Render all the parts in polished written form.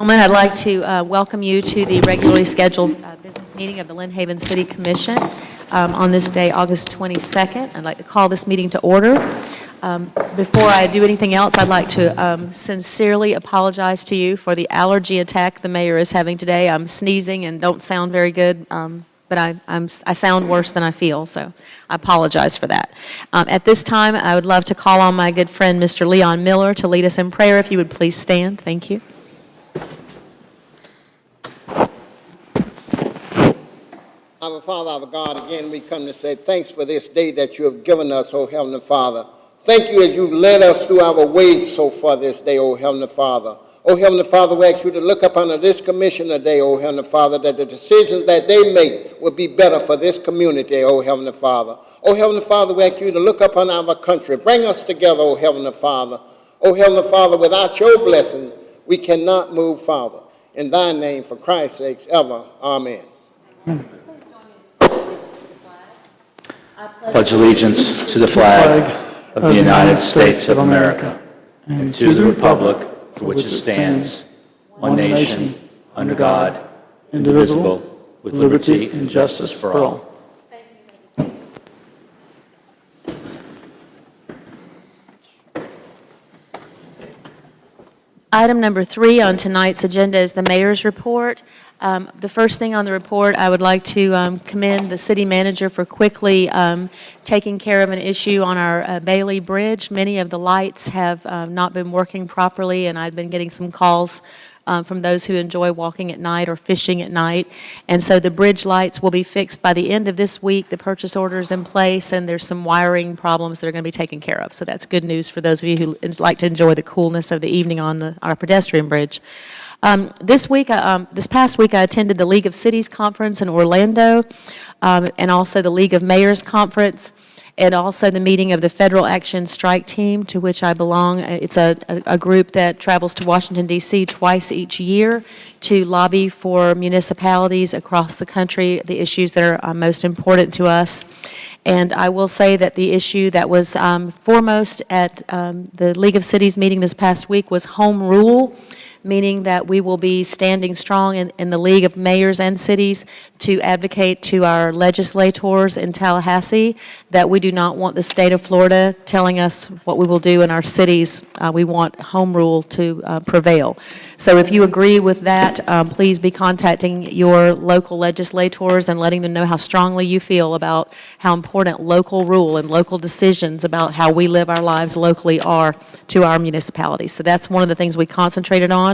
I'd like to welcome you to the regularly scheduled business meeting of the Lynn Haven City Commission on this day, August 22nd. I'd like to call this meeting to order. Before I do anything else, I'd like to sincerely apologize to you for the allergy attack the mayor is having today. I'm sneezing and don't sound very good, but I sound worse than I feel, so I apologize for that. At this time, I would love to call on my good friend, Mr. Leon Miller, to lead us in prayer. If you would please stand. Thank you. Our Father, our God, again we come to say thanks for this day that you have given us, O Heavenly Father. Thank you as you led us through our ways so far this day, O Heavenly Father. O Heavenly Father, we ask you to look upon this commission today, O Heavenly Father, that the decisions that they make will be better for this community, O Heavenly Father. O Heavenly Father, we ask you to look upon our country. Bring us together, O Heavenly Father. O Heavenly Father, without your blessing, we cannot move forward. In thy name, for Christ's sake, ever. Amen. Pledge allegiance to the flag of the United States of America and to the republic for which it stands, one nation, under God, indivisible, with liberty and justice for all. Item number 3 on tonight's agenda is the mayor's report. The first thing on the report, I would like to commend the city manager for quickly taking care of an issue on our Bailey Bridge. Many of the lights have not been working properly, and I've been getting some calls from those who enjoy walking at night or fishing at night. And so the bridge lights will be fixed by the end of this week. The purchase order is in place, and there's some wiring problems that are going to be taken care of. So that's good news for those of you who like to enjoy the coolness of the evening on our pedestrian bridge. This past week, I attended the League of Cities Conference in Orlando, and also the League of Mayors Conference, and also the meeting of the Federal Action Strike Team, to which I belong. It's a group that travels to Washington, D.C. twice each year to lobby for municipalities across the country, the issues that are most important to us. And I will say that the issue that was foremost at the League of Cities meeting this past week was home rule, meaning that we will be standing strong in the League of Mayors and Cities to advocate to our legislators in Tallahassee that we do not want the state of Florida telling us what we will do in our cities. We want home rule to prevail. So if you agree with that, please be contacting your local legislators and letting them know how strongly you feel about how important local rule and local decisions about how we live our lives locally are to our municipalities. So that's one of the things we concentrated on.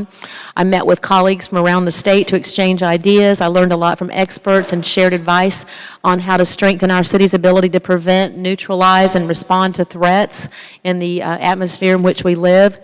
I met with colleagues from around the state to exchange ideas. I learned a lot from experts and shared advice on how to strengthen our city's ability to prevent, neutralize, and respond to threats in the atmosphere in which we live.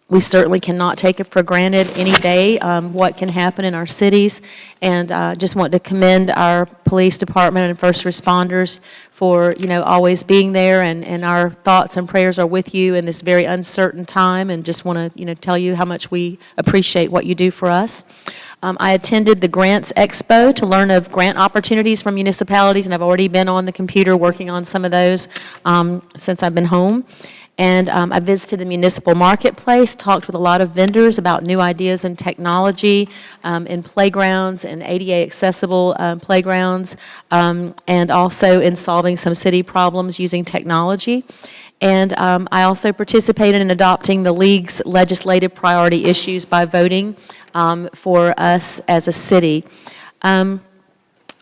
We certainly cannot take it for granted any day what can happen in our cities, and just want to commend our police department and first responders for always being there, and our thoughts and prayers are with you in this very uncertain time, and just want to tell you how much we appreciate what you do for us. I attended the Grants Expo to learn of grant opportunities from municipalities, and I've already been on the computer working on some of those since I've been home. And I visited the municipal marketplace, talked with a lot of vendors about new ideas in technology, in playgrounds and ADA accessible playgrounds, and also in solving some city problems using technology. And I also participated in adopting the League's legislative priority issues by voting for us as a city.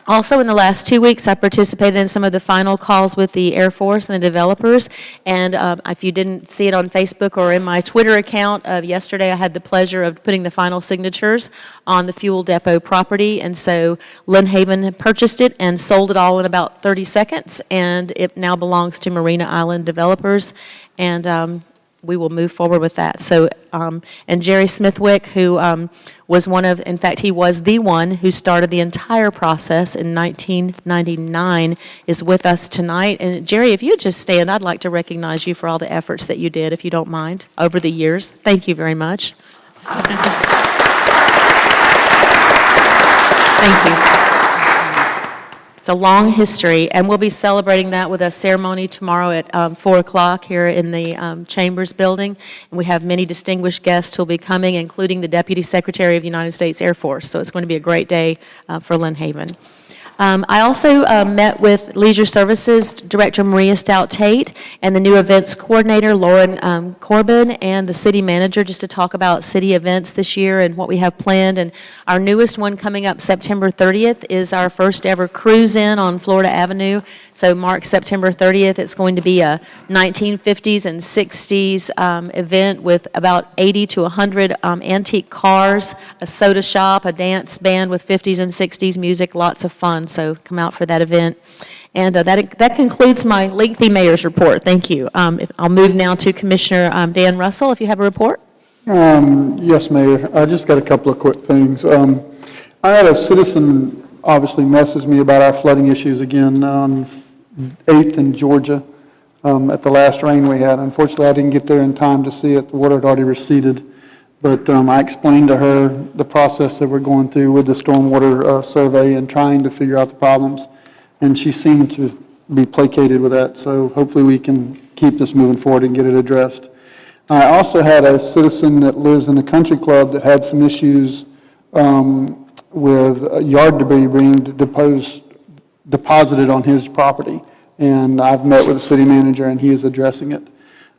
Also, in the last 2 weeks, I participated in some of the final calls with the Air Force and the developers. And if you didn't see it on Facebook or in my Twitter account, yesterday I had the pleasure of putting the final signatures on the fuel depot property. And so Lynn Haven purchased it and sold it all in about 30 seconds. And it now belongs to Marina Island developers. And we will move forward with that. So, and Jerry Smithwick, who was in fact, he was the one who started the entire process in 1999, is with us tonight. And Jerry, if you just stand, I'd like to recognize you for all the efforts that you did, if you don't mind, over the years. Thank you very much. Thank you. It's a long history, and we'll be celebrating that with a ceremony tomorrow at 4 o'clock here in the Chambers building. And we have many distinguished guests who will be coming, including the Deputy Secretary of the United States Air Force. So it's going to be a great day for Lynn Haven. I also met with Leisure Services Director Maria Stout-Tate and the new events coordinator Lauren Corbin and the city manager just to talk about city events this year and what we have planned. And our newest one coming up September 30th is our first ever cruise in on Florida Avenue. So mark September 30th. It's going to be a 1950s and 60s event with about 80 to 100 antique cars, a soda shop, a dance band with 50s and 60s music, lots of fun. So come out for that event. And that concludes my lengthy mayor's report. Thank you. I'll move now to Commissioner Dan Russell, if you have a report. Yes, Mayor. I just got a couple of quick things. I had a citizen obviously message me about our flooding issues again on 8th in Georgia at the last rain we had. Unfortunately, I didn't get there in time to see it. The water had already receded. But I explained to her the process that we're going through with the stormwater survey and trying to figure out the problems. And she seemed to be placated with that. So hopefully we can keep this moving forward and get it addressed. I also had a citizen that lives in a country club that had some issues with yard debris being deposited on his property. And I've met with the city manager and he is addressing it.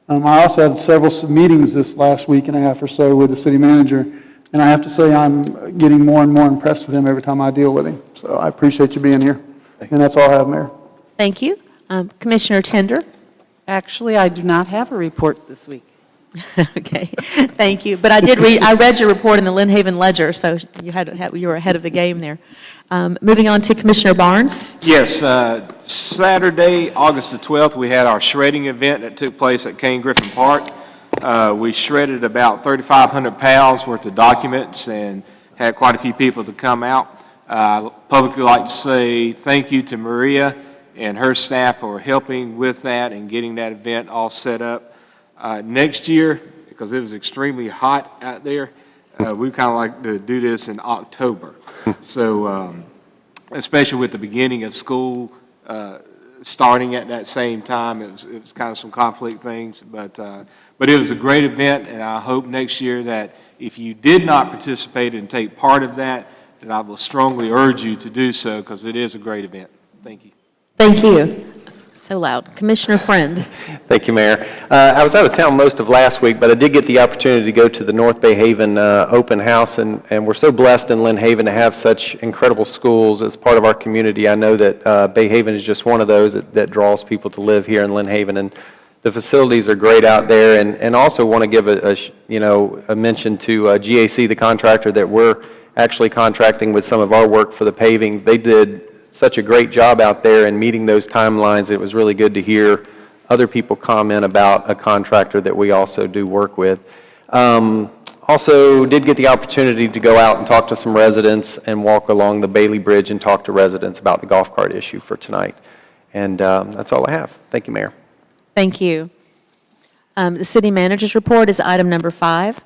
I also had several meetings this last week and a half or so with the city manager, and I have to say I'm getting more and more impressed with him every time I deal with him. So I appreciate you being here. And that's all I have, Mayor. Thank you. Commissioner Tender. Actually, I do not have a report this week. Okay, thank you. But I read your report in the Lynn Haven Ledger, so you were ahead of the game there. Moving on to Commissioner Barnes. Yes, Saturday, August the 12th, we had our shredding event that took place at Kane Griffin Park. We shredded about 3,500 pounds worth of documents and had quite a few people to come out. I'd publicly like to say thank you to Maria and her staff for helping with that and getting that event all set up. Next year, because it was extremely hot out there, we kind of like to do this in October. So, especially with the beginning of school starting at that same time, it was kind of some conflict things, but it was a great event, and I hope next year that if you did not participate and take part of that, then I will strongly urge you to do so because it is a great event. Thank you. Thank you. So loud. Commissioner Friend. Thank you, Mayor. I was out of town most of last week, but I did get the opportunity to go to the North Bay Haven open house, and we're so blessed in Lynn Haven to have such incredible schools as part of our community. I know that Bay Haven is just one of those that draws people to live here in Lynn Haven, and the facilities are great out there. And also want to give a mention to GAC, the contractor that we're actually contracting with some of our work for the paving. They did such a great job out there in meeting those timelines. It was really good to hear other people comment about a contractor that we also do work with. Also did get the opportunity to go out and talk to some residents and walk along the Bailey Bridge and talk to residents about the golf cart issue for tonight. And that's all I have. Thank you, Mayor. Thank you. The city manager's report is item number 5.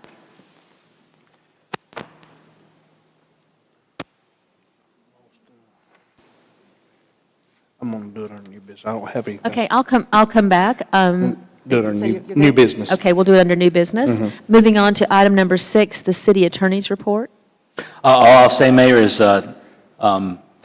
I'm going to do it under new business. I don't have anything. Okay, I'll come back. Do it under So you're new good? business. Okay, we'll do it under new business. Moving on to item number 6, the city attorney's report. All I'll say, Mayor, is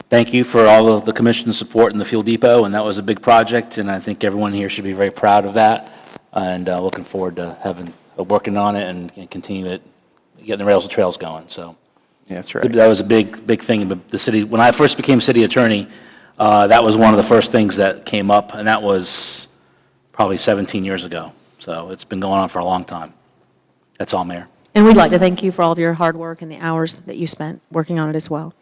thank you for all of the commission's support in the fuel depot, and that was a big project, and I think everyone here should be very proud of that, and looking forward to working on it and continue it, getting the rails and trails going. So Yeah, that's right. that was a big thing. But the city, when I first became city attorney, that was one of the first things that came up, and that was probably 17 years ago. So it's been going on for a long time. That's all, Mayor. And we'd like to thank you for all of your hard work and the hours that you spent working on it as well.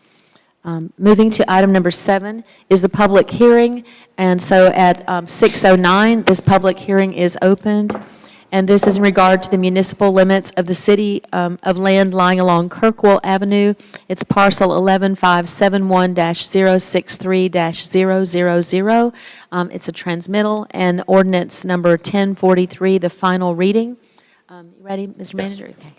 Moving to item number 7 is the public hearing. And so at 6:09, this public hearing is opened. And this is in regard to the municipal limits of the city of land lying along Kirkwell Avenue. It's parcel 11571-063-000. It's a transmittal, and ordinance number 1043, the final reading. You ready, Mr. Manager? Okay.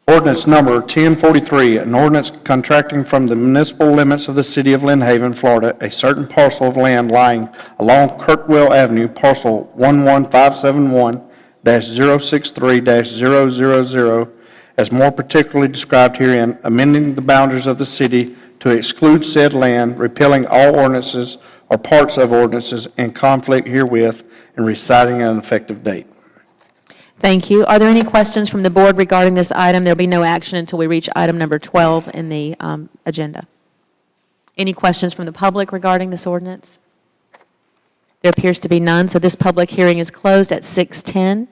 Ordinance number 1043, an ordinance contracting from the municipal limits of the city of Lynn Haven, Florida, a certain parcel of land lying along Kirkwell Avenue, parcel 11571-063-000, as more particularly described herein, amending the boundaries of the city to exclude said land, repealing all ordinances or parts of ordinances in conflict herewith, and reciting an effective date. Thank you. Are there any questions from the board regarding this item? There'll be no action until we reach item number 12 in the agenda. Any questions from the public regarding this ordinance? There appears to be none, so this public hearing is closed at 6:10.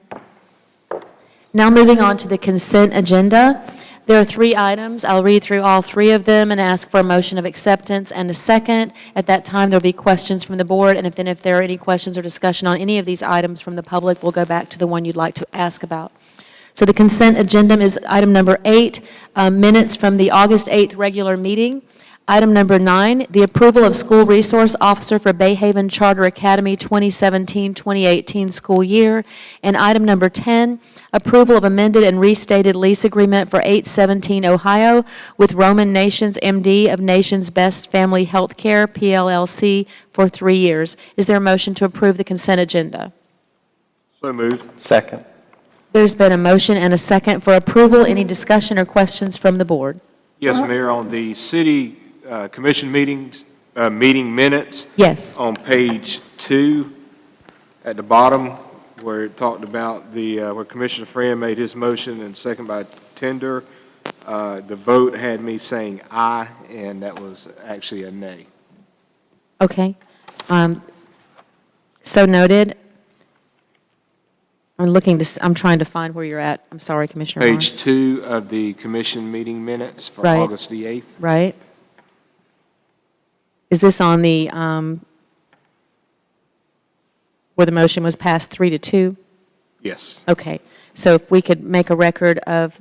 Now moving on to the consent agenda. There are 3 items. I'll read through all 3 of them and ask for a motion of acceptance and a second. At that time, there'll be questions from the board, and if there are any questions or discussion on any of these items from the public, we'll go back to the one you'd like to ask about. So the consent agenda is item number 8, minutes from the August 8th regular meeting. Item number 9, the approval of school resource officer for Bay Haven Charter Academy 2017-2018 school year. And item number 10, approval of amended and restated lease agreement for 817 Ohio with Roman Nations MD of Nation's Best Family Healthcare, PLLC, for 3 years. Is there a motion to approve the consent agenda? So moved. Second. There's been a motion and a second for approval. Any discussion or questions from the board? Yes, Mayor, on the city commission meetings, meeting minutes, Yes. on page 2, at the bottom, where it talked about where Commissioner Friend made his motion and second by Tender, the vote had me saying aye, and that was actually a nay. Okay. So noted. I'm trying to find where you're at. I'm sorry, Commissioner Page Barnes. 2 of the commission meeting minutes for Right. August the 8th. Right. Is this on the, where the motion was passed 3-2? Yes. Okay. So if we could make a record of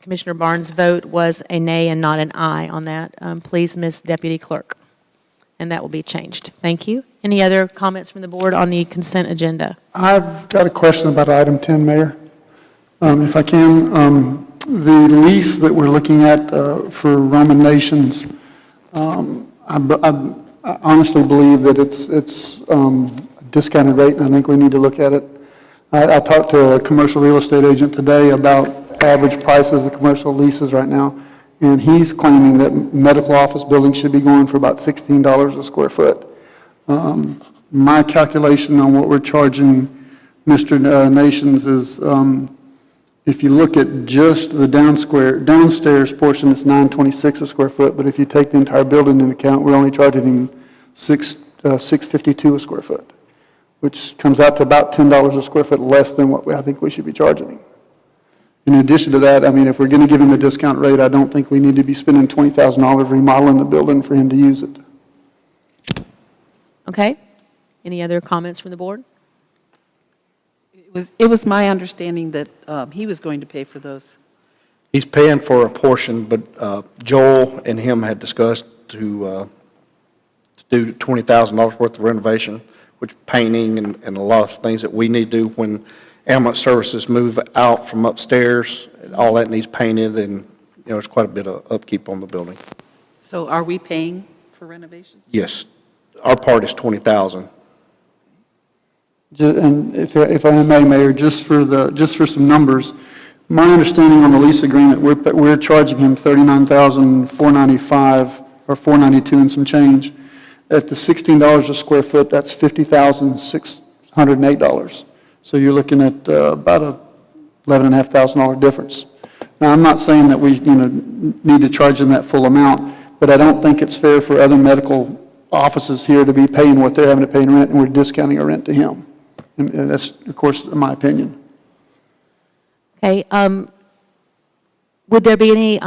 Commissioner Barnes' vote was a nay and not an aye on that, please, Ms. Deputy Clerk. And that will be changed. Thank you. Any other comments from the board on the consent agenda? I've got a question about item 10, Mayor. If I can, the lease that we're looking at for Roman Nations, I honestly believe that it's a discounted rate, and I think we need to look at it. I talked to a commercial real estate agent today about average prices of commercial leases right now, and he's claiming that medical office buildings should be going for about $16 a square foot. My calculation on what we're charging Mr. Nations is, if you look at just the downstairs portion, it's $926 a square foot, but if you take the entire building into account, we're only charging him $652 a square foot, which comes out to about $10 a square foot less than what I think we should be charging him. In addition to that, I mean, if we're going to give him a discount rate, I don't think we need to be spending $20,000 remodeling the building for him to use it. Okay. Any other comments from the board? It was my understanding that he was going to pay for those. He's paying for a portion, but Joel and him had discussed to do $20,000 worth of renovation, which painting and a lot of things that we need to do when ambulance services move out from upstairs. All that needs painted, and there's quite a bit of upkeep on the building. So are we paying for renovations? Yes, our part is $20,000. And if I may, Mayor, just for some numbers, my understanding on the lease agreement, we're charging him $39,495 or $492 and some change. At the $16 a square foot, that's $50,608. So you're looking at about a $11,500 difference. Now, I'm not saying that we need to charge him that full amount, but I don't think it's fair for other medical offices here to be paying what they're having to pay in rent, and we're discounting our rent to him. And that's, of course, my opinion. Okay. Would there be any,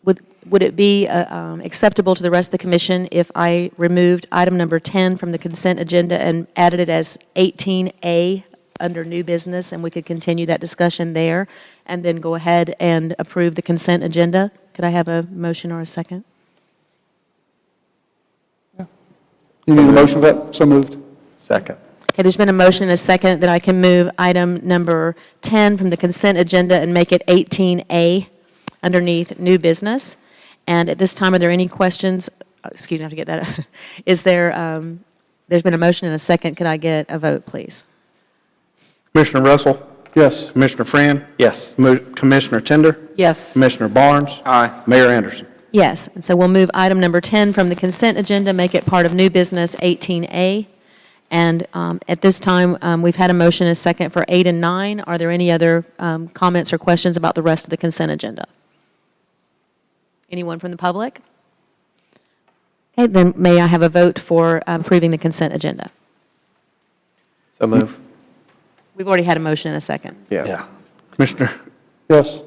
would it be acceptable to the rest of the commission if I removed item number 10 from the consent agenda and added it as 18A under new business, and we could continue that discussion there, and then go ahead and approve the consent agenda? Could I have a motion or a second? You need a motion for that? So moved. Second. Okay, there's been a motion and a second that I can move item number 10 from the consent agenda and make it 18A underneath new business. And at this time, are there any questions? Excuse me, I have to get that. Is there, there's been a motion and a second. Could I get a vote, please? Commissioner Russell? Yes. Commissioner Friend? Yes. Commissioner Tender? Yes. Commissioner Barnes? Aye. Mayor Anderson? Yes, and so we'll move item number 10 from the consent agenda, make it part of new business 18A. And at this time, we've had a motion and a second for 8 and 9. Are there any other comments or questions about the rest of the consent agenda? Anyone from the public? Okay, then may I have a vote for approving the consent agenda? So move. We've already had a motion and a second. Yeah. Commissioner, Yes.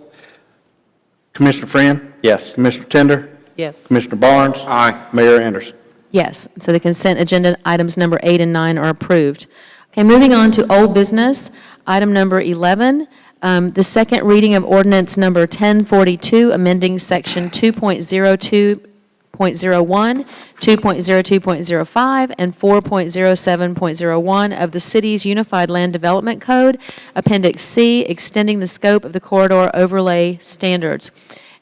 Commissioner Friend? Yes. Commissioner Tender? Yes. Commissioner Barnes? Aye. Mayor Anderson? Yes, so the consent agenda items number 8 and 9 are approved. Okay, moving on to old business, item number 11, the second reading of ordinance number 1042, amending section 2.02.01, 2.02.05, and 4.07.01 of the city's Unified Land Development Code, Appendix C, extending the scope of the corridor overlay standards.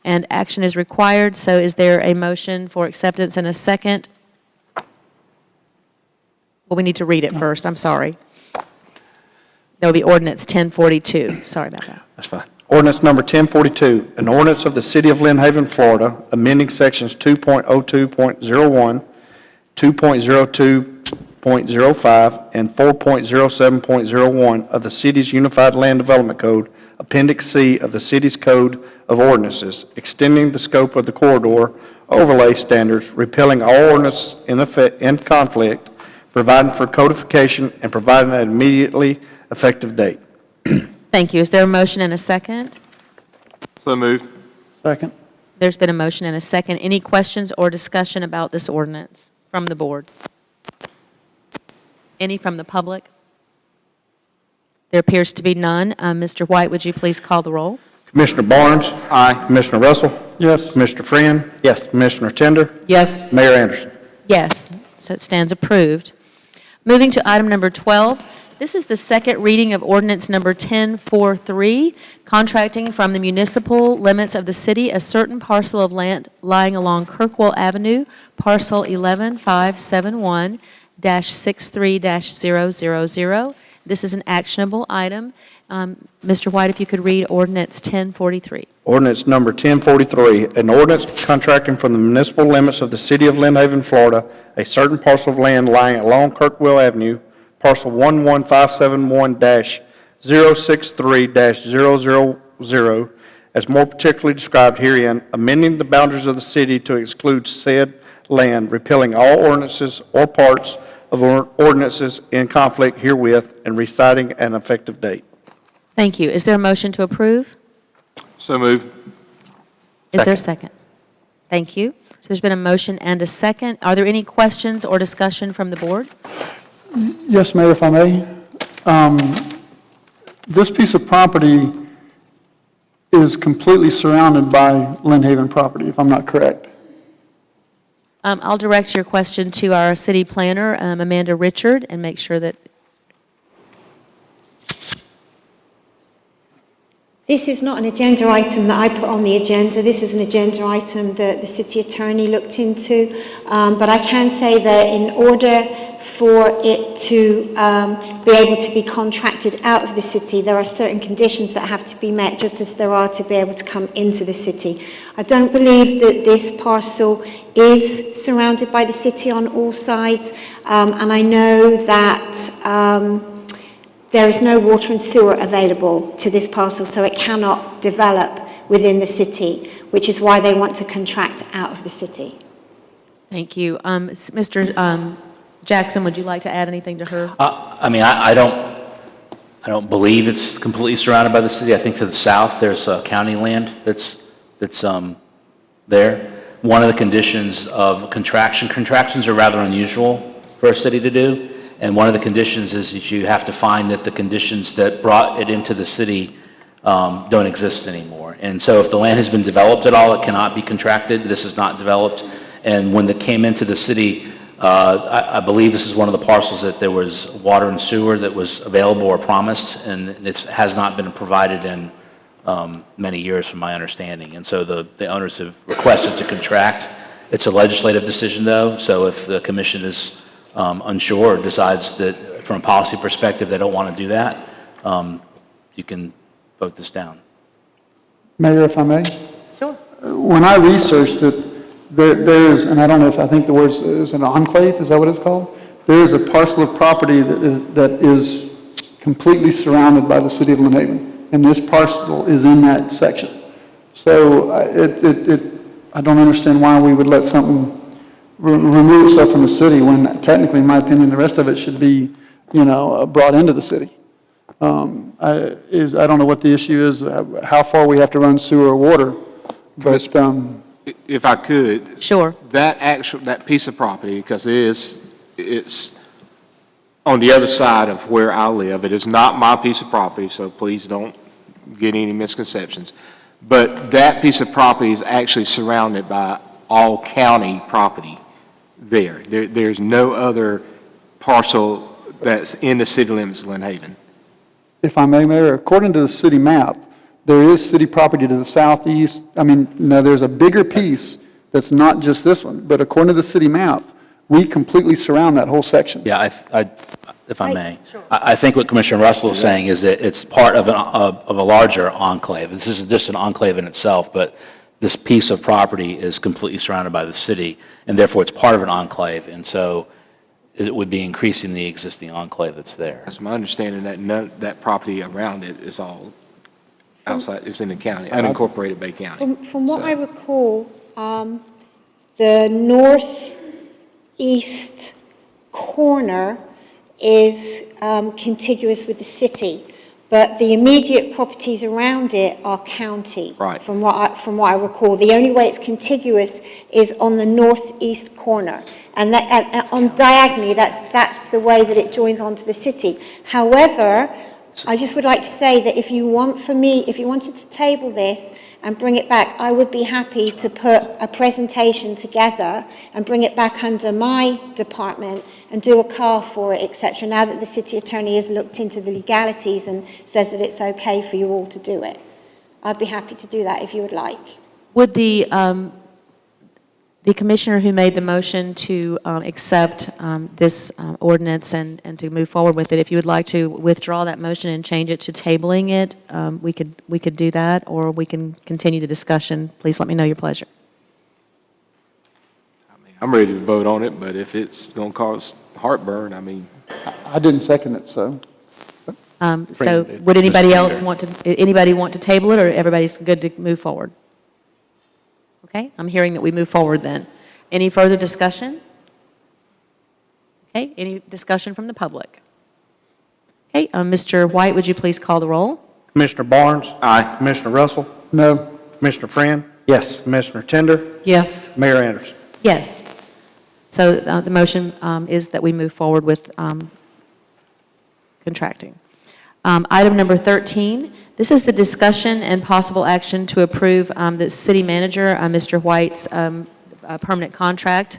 And action is required, so is there a motion for acceptance and a second? Well, we need to read it first, I'm sorry. That would be ordinance 1042, sorry about that. That's fine. Ordinance number 1042, an ordinance of the City of Lynn Haven, Florida, amending sections 2.02.01, 2.02.05, and 4.07.01 of the city's Unified Land Development Code, Appendix C of the city's Code of Ordinances, extending the scope of the corridor overlay standards, repealing all ordinances in conflict, providing for codification, and providing an immediately effective date. Thank you. Is there a motion and a second? So moved. Second. There's been a motion and a second. Any questions or discussion about this ordinance from the board? Any from the public? There appears to be none. Mr. White, would you please call the roll? Commissioner Barnes? Aye. Commissioner Russell? Yes. Commissioner Friend? Yes. Commissioner Tender? Yes. Mayor Anderson? Yes, so it stands approved. Moving to item number 12, this is the second reading of ordinance number 1043, contracting from the municipal limits of the city a certain parcel of land lying along Kirkwell Avenue, parcel 11571-63-000. This is an actionable item. Mr. White, if you could read ordinance 1043. Ordinance number 1043, an ordinance contracting from the municipal limits of the City of Lynn Haven, Florida, a certain parcel of land lying along Kirkwell Avenue, parcel 11571-063-000, as more particularly described herein, amending the boundaries of the city to exclude said land, repealing all ordinances or parts of ordinances in conflict herewith, and reciting an effective date. Thank you. Is there a motion to approve? So moved. Is there a second? Thank you. So there's been a motion and a second. Are there any questions or discussion from the board? Yes, Mayor, if I may. This piece of property is completely surrounded by Lynn Haven property, if I'm not correct. I'll direct your question to our city planner, Amanda Richard, and make sure that. This is not an agenda item that I put on the agenda. This is an agenda item that the city attorney looked into. But I can say that in order for it to be able to be contracted out of the city, there are certain conditions that have to be met, just as there are to be able to come into the city. I don't believe that this parcel is surrounded by the city on all sides, and I know that there is no water and sewer available to this parcel, so it cannot develop within the city, which is why they want to contract out of the city. Thank you. Mr. Jackson, would you like to add anything to her? I mean, I don't believe it's completely surrounded by the city. I think to the south, there's county land that's there. One of the conditions of contractions are rather unusual for a city to do. And one of the conditions is that you have to find that the conditions that brought it into the city don't exist anymore. And so if the land has been developed at all, it cannot be contracted. This is not developed. And when it came into the city, I believe this is one of the parcels that there was water and sewer that was available or promised, and this has not been provided in many years, from my understanding. And so the owners have requested to contract. It's a legislative decision, though, so if the commission is unsure or decides that from a policy perspective they don't want to do that, you can vote this down. Mayor, if I may? Sure. When I researched it, there's, and I don't know if, I think the word is an enclave, is that what it's called? There is a parcel of property that is completely surrounded by the city of Lynn Haven, and this parcel is in that section. So I don't understand why we would let something remove itself from the city when technically, in my opinion, the rest of it should be, brought into the city. I don't know what the issue is, how far we have to run sewer or water, but, If I could. Sure. That piece of property, because it's on the other side of where I live. It is not my piece of property, so please don't get any misconceptions. But that piece of property is actually surrounded by all county property there. There's no other parcel that's in the city limits of Lynn Haven. if I may, Mayor, according to the city map, there is city property to the southeast. Now there's a bigger piece that's not just this one, but according to the city map, we completely surround that whole section. Yeah, if I may. I think what Commissioner Russell is saying is that it's part of a larger enclave. This isn't just an enclave in itself, but this piece of property is completely surrounded by the city, and therefore it's part of an enclave, and so it would be increasing the existing enclave that's there. That's my understanding, that that property around it is all outside, it's in the county, unincorporated Bay County. From what I recall, the northeast corner is contiguous with the city, but the immediate properties around it are county. Right. From what I recall, the only way it's contiguous is on the northeast corner, and on diagonally, that's the way that it joins onto the city. However, I just would like to say that if you wanted to table this and bring it back, I would be happy to put a presentation together and bring it back under my department and do a car for it, etc. Now that the city attorney has looked into the legalities and says that it's okay for you all to do it. I'd be happy to do that if you would like. Would the commissioner who made the motion to accept this ordinance and to move forward with it, if you would like to withdraw that motion and change it to tabling it, we could do that, or we can continue the discussion. Please let me know your pleasure. I'm ready to vote on it, but if it's going to cause heartburn, I didn't second it, so. So would anybody else want to table it, or everybody's good to move forward? Okay, I'm hearing that we move forward then. Any further discussion? Okay, any discussion from the public? Okay, Mr. White, would you please call the roll? Commissioner Barnes? Aye. Commissioner Russell? No. Commissioner Friend? Yes. Commissioner Tender? Yes. Mayor Anderson? Yes. So the motion is that we move forward with contracting. Item number 13, this is the discussion and possible action to approve the city manager, Mr. White's permanent contract.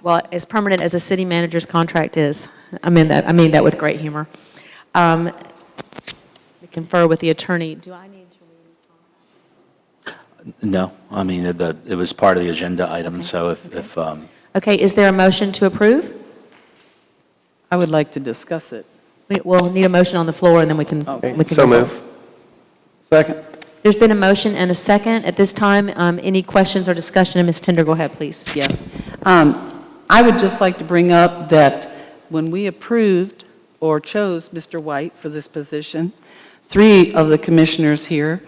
Well, as permanent as a city manager's contract is. I mean that with great humor. To confer with the attorney. Do I need to read his contract? No, it was part of the agenda item, so if Okay, is there a motion to approve? I would like to discuss it. We'll need a motion on the floor, and then we can So go forward. move. Second. There's been a motion and a second. At this time, any questions or discussion? And Ms. Tender, go ahead, please. Yes. I would just like to bring up that when we approved or chose Mr. White for this position, 3 of the commissioners here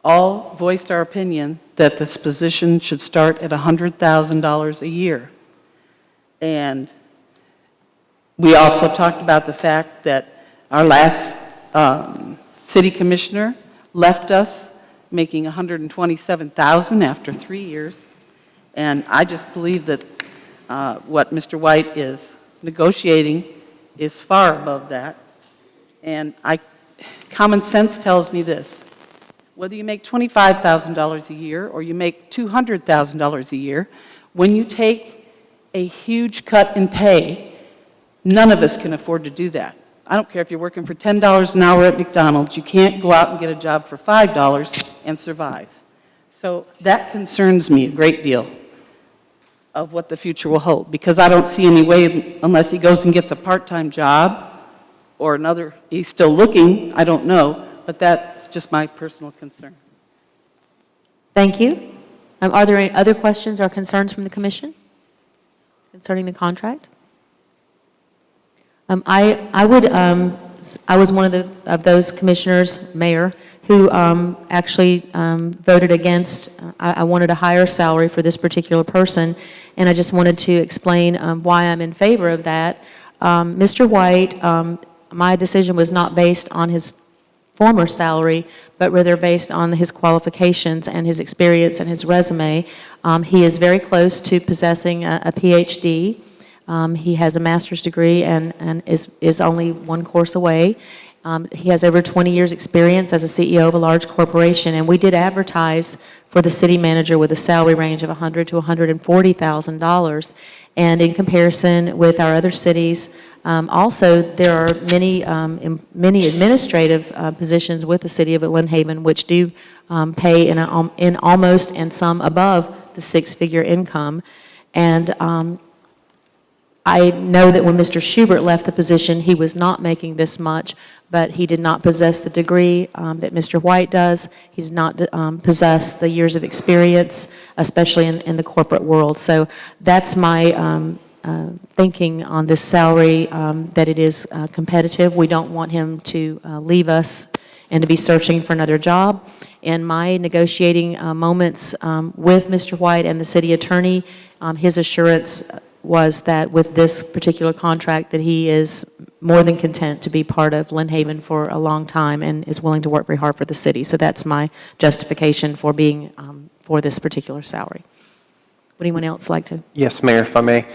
all voiced our opinion that this position should start at $100,000 a year. And we also talked about the fact that our last city commissioner left us making $127,000 after 3 years. And I just believe that what Mr. White is negotiating is far above that. And common sense tells me this: whether you make $25,000 a year or you make $200,000 a year, when you take a huge cut in pay. None of us can afford to do that. I don't care if you're working for $10 an hour at McDonald's, you can't go out and get a job for $5 and survive. So that concerns me a great deal of what the future will hold, because I don't see any way, unless he goes and gets a part-time job or another, he's still looking, I don't know, but that's just my personal concern. Thank you. Are there any other questions or concerns from the commission concerning the contract? I was one of those commissioners, mayor, who actually voted against. I wanted a higher salary for this particular person, and I just wanted to explain why I'm in favor of that. Mr. White, my decision was not based on his former salary, but rather based on his qualifications and his experience and his resume. He is very close to possessing a PhD. He has a master's degree and is only one course away. He has over 20 years' experience as a CEO of a large corporation, and we did advertise for the city manager with a salary range of $100,000 to $140,000. And in comparison with our other cities, also there are many administrative positions with the city of Lynn Haven which do pay in almost and some above the six-figure income. And I know that when Mr. Schubert left the position, he was not making this much, but he did not possess the degree that Mr. White does. He does not possess the years of experience, especially in the corporate world. So that's my thinking on this salary, that it is competitive. We don't want him to leave us and to be searching for another job. In my negotiating moments with Mr. White and the city attorney, his assurance was that with this particular contract that he is more than content to be part of Lynn Haven for a long time and is willing to work very hard for the city. So that's my justification for being for this particular salary. Would anyone else like to? Yes, Mayor, if I may.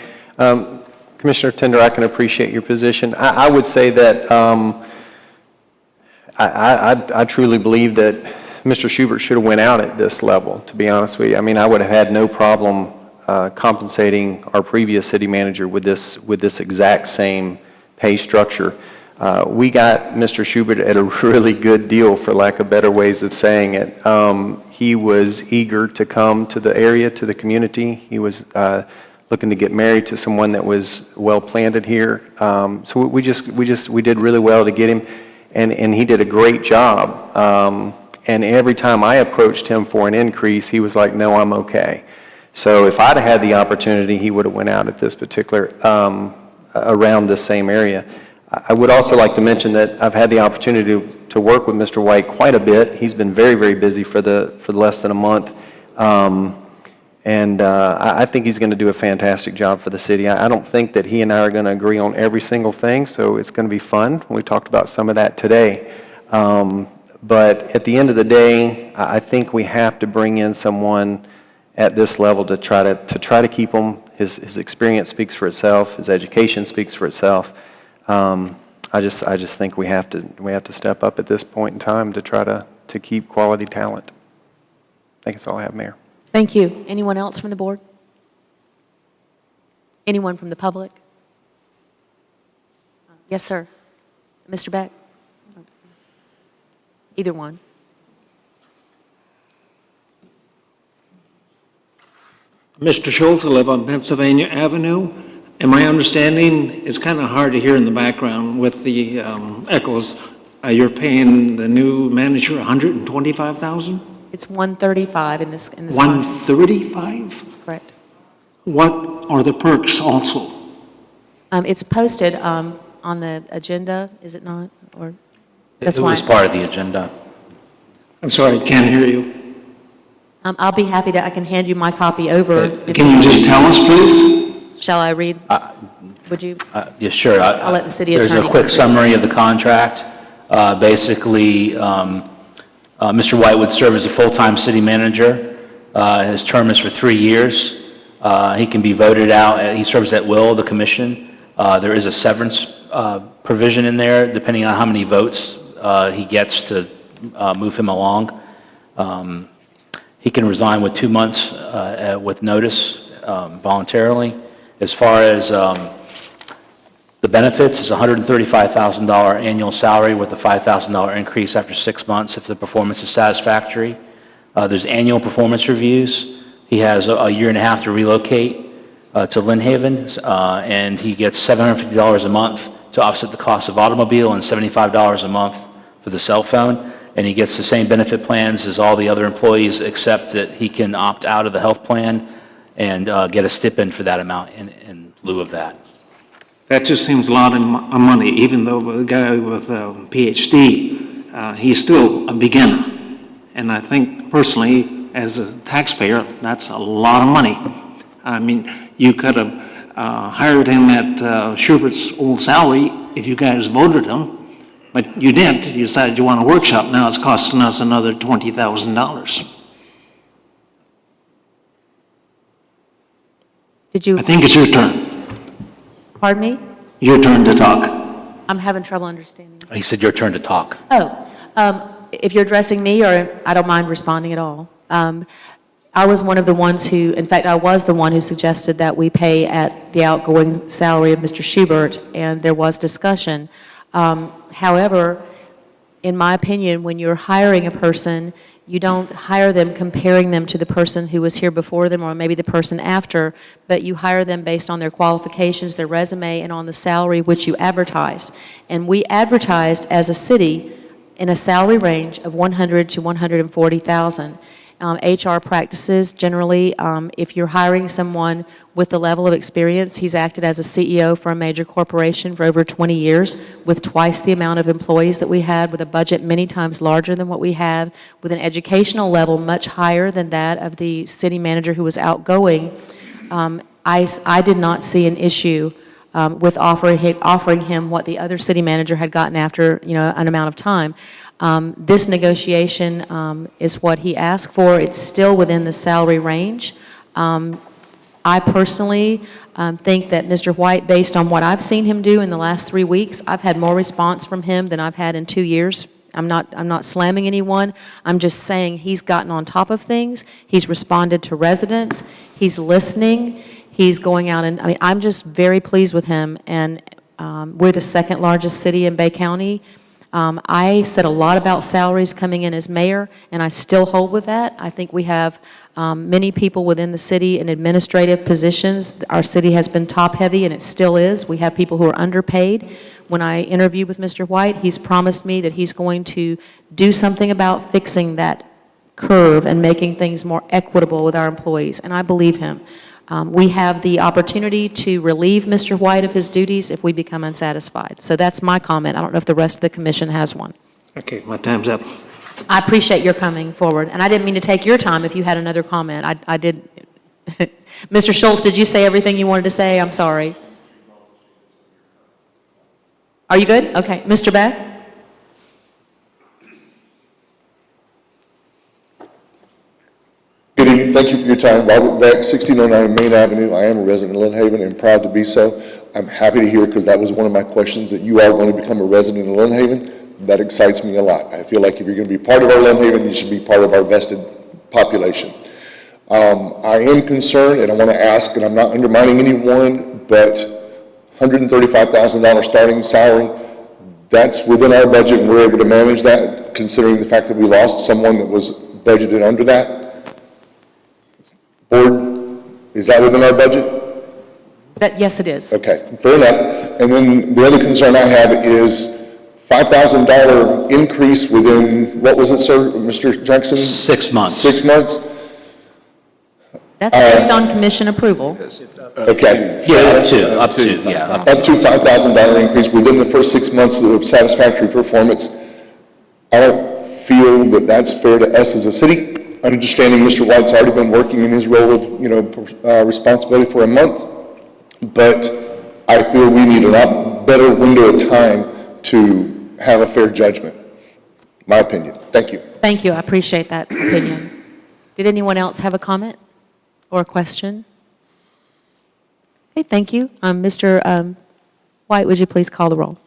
Commissioner Tender, I can appreciate your position. I would say that I truly believe that Mr. Schubert should have went out at this level, to be honest with you. I mean, I would have had no problem compensating our previous city manager with this exact same pay structure. We got Mr. Schubert at a really good deal, for lack of better ways of saying it. He was eager to come to the area, to the community. He was looking to get married to someone that was well planted here. So we did really well to get him, and he did a great job. And every time I approached him for an increase, he was like, "No, I'm okay." So if I'd had the opportunity, he would have went out at this particular, around this same area. I would also like to mention that I've had the opportunity to work with Mr. White quite a bit. He's been very, very busy for less than a month. I think he's going to do a fantastic job for the city. I don't think that he and I are going to agree on every single thing, so it's going to be fun. We talked about some of that today. But at the end of the day, I think we have to bring in someone at this level to try to keep him. His experience speaks for itself. His education speaks for itself. I just think we have to step up at this point in time to try to keep quality talent. I think that's all I have, Mayor. Thank you. Anyone else from the board? Anyone from the public? Yes, sir. Mr. Beck? Either one. Mr. Schultz, I live on Pennsylvania Avenue, and my understanding, it's kind of hard to hear in the background with the echoes. You're paying the new manager $125,000? It's 135 in this. 135? That's correct. What are the perks also? It's posted on the agenda, is it not? Or that's It why. was part of the agenda. I'm sorry, I can't hear you. I'll be happy to. I can hand you my copy over. Can you just tell us, please? Shall I read? Would you? Yeah, sure. I'll let the city attorney. There's a quick summary of the contract. Basically, Mr. White would serve as a full-time city manager. His term is for 3 years. He can be voted out. He serves at will of the commission. There is a severance provision in there, depending on how many votes he gets to move him along. He can resign with 2 months with notice voluntarily, As far as the benefits, it's $135,000 annual salary with a $5,000 increase after 6 months if the performance is satisfactory. There's annual performance reviews. He has a year and a half to relocate to Lynn Haven, and he gets $750 a month to offset the cost of automobile and $75 a month for the cell phone. And he gets the same benefit plans as all the other employees, except that he can opt out of the health plan and get a stipend for that amount in lieu of that. That just seems a lot of money, even though the guy with a PhD, he's still a beginner. And I think personally, as a taxpayer, that's a lot of money. I mean, you could have hired him at Schubert's old salary if you guys voted him, but you didn't. You decided you want a workshop. Now it's costing us another $20,000. Did you, I think it's your turn. pardon me? Your turn to talk. I'm having trouble understanding. He said your turn to talk. If you're addressing me, or I don't mind responding at all. I was one of the ones who, in fact, I was the one who suggested that we pay at the outgoing salary of Mr. Schubert, and there was discussion. However, in my opinion, when you're hiring a person, you don't hire them comparing them to the person who was here before them or maybe the person after, but you hire them based on their qualifications, their resume, and on the salary which you advertised. And we advertised as a city in a salary range of $100,000 to $140,000. HR practices, generally, if you're hiring someone with the level of experience, he's acted as a CEO for a major corporation for over 20 years, with twice the amount of employees that we had, with a budget many times larger than what we have, with an educational level much higher than that of the city manager who was outgoing. I did not see an issue with offering him what the other city manager had gotten after an amount of time. This negotiation is what he asked for. It's still within the salary range. I personally think that Mr. White, based on what I've seen him do in the last 3 weeks, I've had more response from him than I've had in 2 years. I'm not slamming anyone. I'm just saying he's gotten on top of things. He's responded to residents. He's listening. He's going out and, I'm just very pleased with him. And we're the second largest city in Bay County. I said a lot about salaries coming in as mayor, and I still hold with that. I think we have many people within the city in administrative positions. Our city has been top-heavy, and it still is. We have people who are underpaid. When I interviewed with Mr. White, he's promised me that he's going to do something about fixing that curve and making things more equitable with our employees, and I believe him. We have the opportunity to relieve Mr. White of his duties if we become unsatisfied. So that's my comment. I don't know if the rest of the commission has one. Okay, my time's up. I appreciate your coming forward, and I didn't mean to take your time if you had another comment. I did. Mr. Schultz, did you say everything you wanted to say? I'm sorry. Are you good? Okay. Mr. Beck? Good evening. Thank you for your time. Robert Beck, 1609 Main Avenue. I am a resident of Lynn Haven and proud to be so. I'm happy to hear, because that was one of my questions, that you are going to become a resident of Lynn Haven. That excites me a lot. I feel like if you're going to be part of our Lynn Haven, you should be part of our vested population. I am concerned, and I want to ask, and I'm not undermining anyone, but $135,000 starting salary, that's within our budget, and we're able to manage that, considering the fact that we lost someone that was budgeted under that. Board, is that within our budget? Yes, it is. Okay, fair enough. And then the other concern I have is $5,000 increase within, what was it, sir, Mr. Jackson? 6 months. 6 months? That's based on commission approval. Okay. Yeah, up to, yeah. Up to $5,000 increase within the first 6 months of satisfactory performance. I don't feel that that's fair to us as a city. Understanding Mr. White's already been working in his role of, responsibility for a month, but I feel we need a lot better window of time to have a fair judgment. My opinion. Thank you. Thank you. I appreciate that opinion. Did anyone else have a comment or a question? Okay, thank you. Mr. White, would you please call the roll?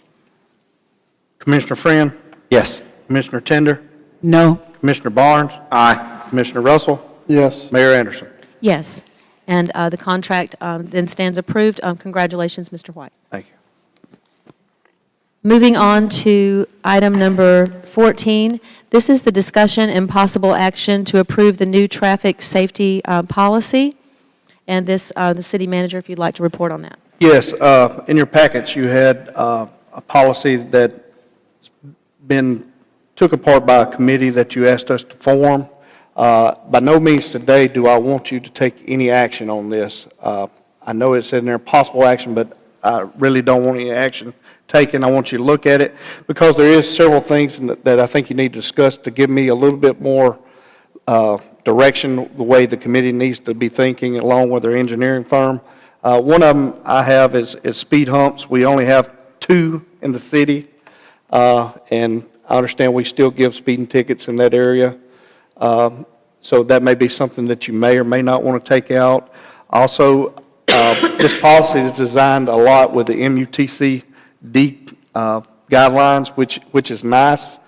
Commissioner Friend? Yes. Commissioner Tender? No. Commissioner Barnes? Aye. Commissioner Russell? Yes. Mayor Anderson? Yes. and the contract then stands approved. Congratulations, Mr. White. Thank you. Moving on to item number 14, this is the discussion and possible action to approve the new traffic safety policy. And this, the city manager, if you'd like to report on that. Yes, in your packets, you had a policy that been took apart by a committee that you asked us to form. By no means today do I want you to take any action on this. I know it said in there possible action, but I really don't want any action taken. I want you to look at it because there is several things that I think you need to discuss to give me a little bit more direction, the way the committee needs to be thinking along with their engineering firm. One of them I have is speed humps. We only have 2 in the city, and I understand we still give speeding tickets in that area. So that may be something that you may or may not want to take out. Also, this policy is designed a lot with the MUTCD guidelines, which is nice,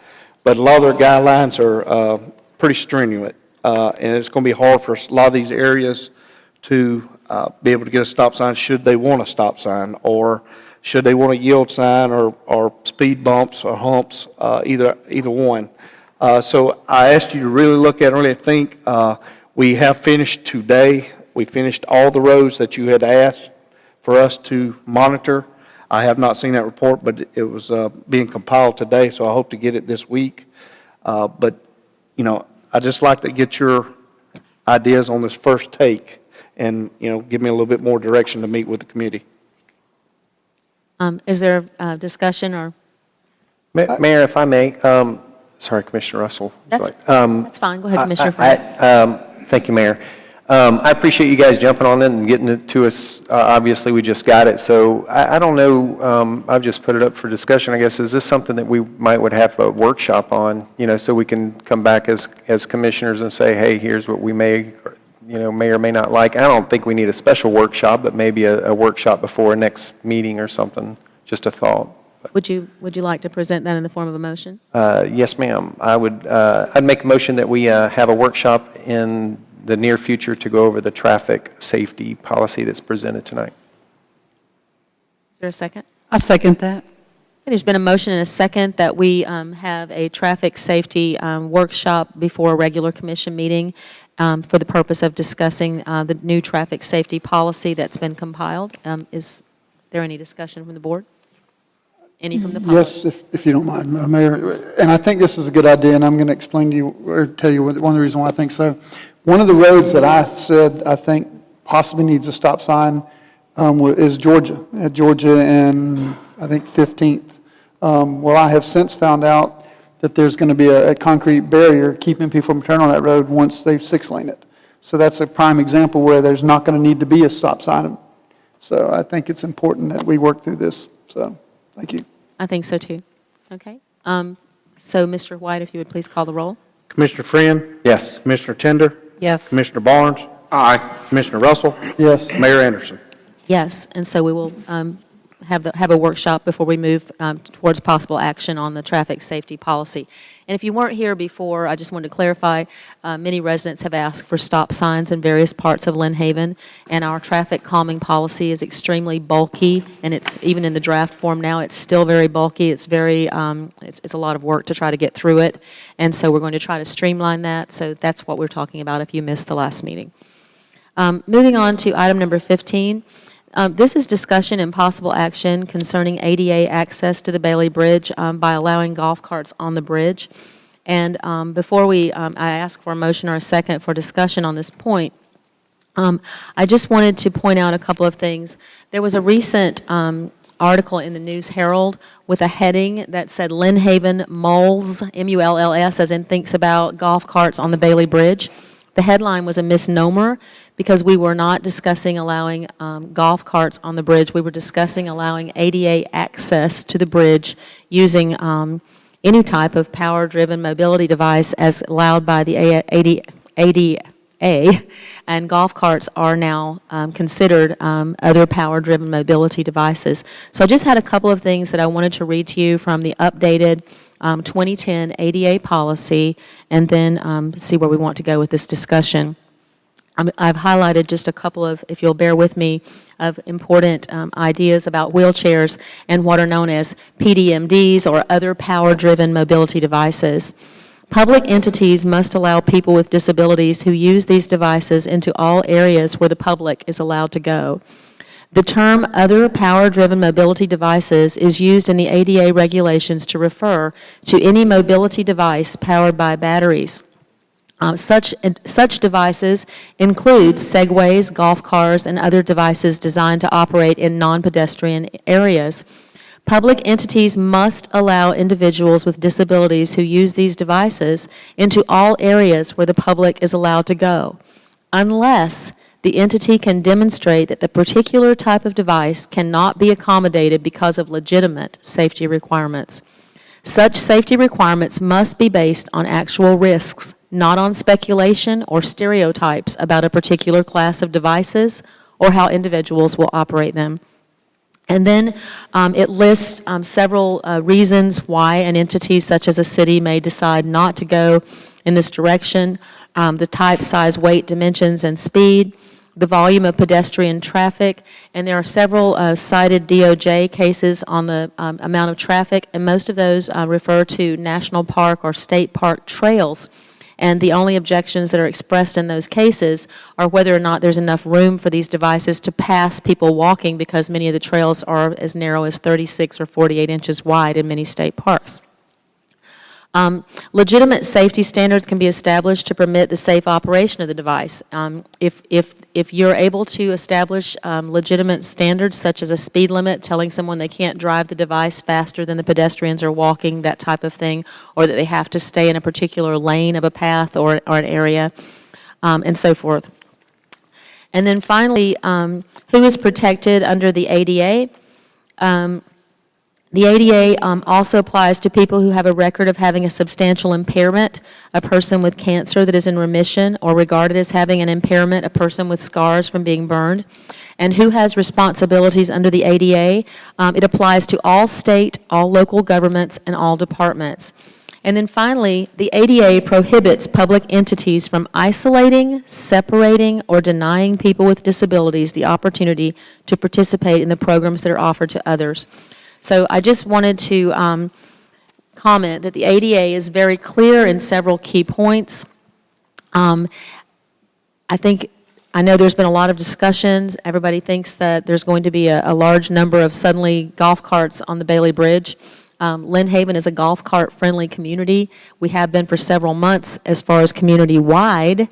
but a lot of their guidelines are pretty stringent, and it's going to be hard for a lot of these areas to be able to get a stop sign should they want a stop sign, or should they want a yield sign, or speed bumps or humps, either one. So I asked you to really look at it, really think. We have finished today. We finished all the roads that you had asked for us to monitor. I have not seen that report, but it was being compiled today, so I hope to get it this week. But, you know, I'd just like to get your ideas on this first take and, you know, give me a little bit more direction to meet with the committee. Is there a discussion or? Mayor, if I may, sorry, Commissioner Russell. That's fine. Go ahead, Commissioner Frank. Thank you, Mayor. I appreciate you guys jumping on it and getting it to us. Obviously, we just got it, so I don't know, I've just put it up for discussion, I guess. Is this something that we would have a workshop on, you know, so we can come back as commissioners and say, hey, here's what we may or may not like? I don't think we need a special workshop, but maybe a workshop before a next meeting or something. Just a thought. Would you like to present that in the form of a motion? Yes, ma'am. I'd make a motion that we have a workshop in the near future to go over the traffic safety policy that's presented tonight. Is there a second? I second that. There's been a motion and a second that we have a traffic safety workshop before a regular commission meeting for the purpose of discussing the new traffic safety policy that's been compiled. Is there any discussion from the board? Any from the public? Yes, if you don't mind, Mayor. And I think this is a good idea, and I'm going to explain to you, or tell you one of the reasons why I think so. One of the roads that I said I think possibly needs a stop sign is Georgia, at Georgia and I think 15th. Well, I have since found out that there's going to be a concrete barrier keeping people from turning on that road once they've 6-lane it. So that's a prime example where there's not going to need to be a stop sign. So I think it's important that we work through this. So thank you. I think so too. Okay. So Mr. White, if you would please call the roll. Commissioner Friend? Yes. Commissioner Tender? Yes. Commissioner Barnes? Aye. Commissioner Russell? Yes. Mayor Anderson? Yes, and so we will have a workshop before we move towards possible action on the traffic safety policy. And if you weren't here before, I just wanted to clarify, many residents have asked for stop signs in various parts of Lynn Haven, and our traffic calming policy is extremely bulky, and it's even in the draft form now, it's still very bulky. It's very, it's a lot of work to try to get through it, and so we're going to try to streamline that. So that's what we're talking about if you missed the last meeting. Moving on to item number 15. This is discussion and possible action concerning ADA access to the Bailey Bridge by allowing golf carts on the bridge. And before I ask for a motion or a second for discussion on this point, I just wanted to point out a couple of things. There was a recent article in the News Herald with a heading that said Lynn Haven mulls, M-U-L-L-S, as in thinks about golf carts on the Bailey Bridge. The headline was a misnomer because we were not discussing allowing golf carts on the bridge. We were discussing allowing ADA access to the bridge using any type of power-driven mobility device as allowed by the ADA, and golf carts are now considered other power-driven mobility devices. So I just had a couple of things that I wanted to read to you from the updated 2010 ADA policy, and then see where we want to go with this discussion. I've highlighted just a couple of, if you'll bear with me, of important ideas about wheelchairs and what are known as PDMDs, or other power-driven mobility devices. Public entities must allow people with disabilities who use these devices into all areas where the public is allowed to go. The term other power-driven mobility devices is used in the ADA regulations to refer to any mobility device powered by batteries. Such devices include segways, golf cars, and other devices designed to operate in non-pedestrian areas. Public entities must allow individuals with disabilities who use these devices into all areas where the public is allowed to go, unless the entity can demonstrate that the particular type of device cannot be accommodated because of legitimate safety requirements. Such safety requirements must be based on actual risks, not on speculation or stereotypes about a particular class of devices or how individuals will operate them. And then it lists several reasons why an entity such as a city may decide not to go in this direction: the type, size, weight, dimensions, and speed, the volume of pedestrian traffic, and there are several cited DOJ cases on the amount of traffic, and most of those refer to national park or state park trails. And the only objections that are expressed in those cases are whether or not there's enough room for these devices to pass people walking, because many of the trails are as narrow as 36 or 48 inches wide in many state parks. Legitimate safety standards can be established to permit the safe operation of the device. If you're able to establish legitimate standards, such as a speed limit, telling someone they can't drive the device faster than the pedestrians are walking, that type of thing, or that they have to stay in a particular lane of a path or an area, and so forth. And then finally, who is protected under the ADA? The ADA also applies to people who have a record of having a substantial impairment, a person with cancer that is in remission or regarded as having an impairment, a person with scars from being burned. And who has responsibilities under the ADA? It applies to all state, all local governments, and all departments. And then finally, the ADA prohibits public entities from isolating, separating, or denying people with disabilities the opportunity to participate in the programs that are offered to others. So I just wanted to comment that the ADA is very clear in several key points. I know there's been a lot of discussions. Everybody thinks that there's going to be a large number of suddenly golf carts on the Bailey Bridge. Lynn Haven is a golf cart friendly community. We have been for several months as far as community-wide.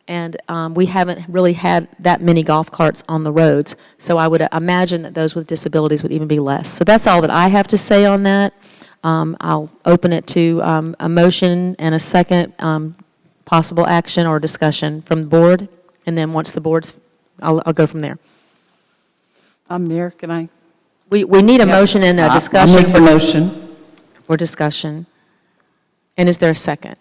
And we haven't really had that many golf carts on the roads. So I would imagine that those with disabilities would even be less. So that's all that I have to say on that. I'll open it to a motion and a second possible action or discussion from the board. And then once the board's, I'll go from there. Mayor, can I? We need a motion and a discussion. I'll make the motion. For discussion. And is there a second?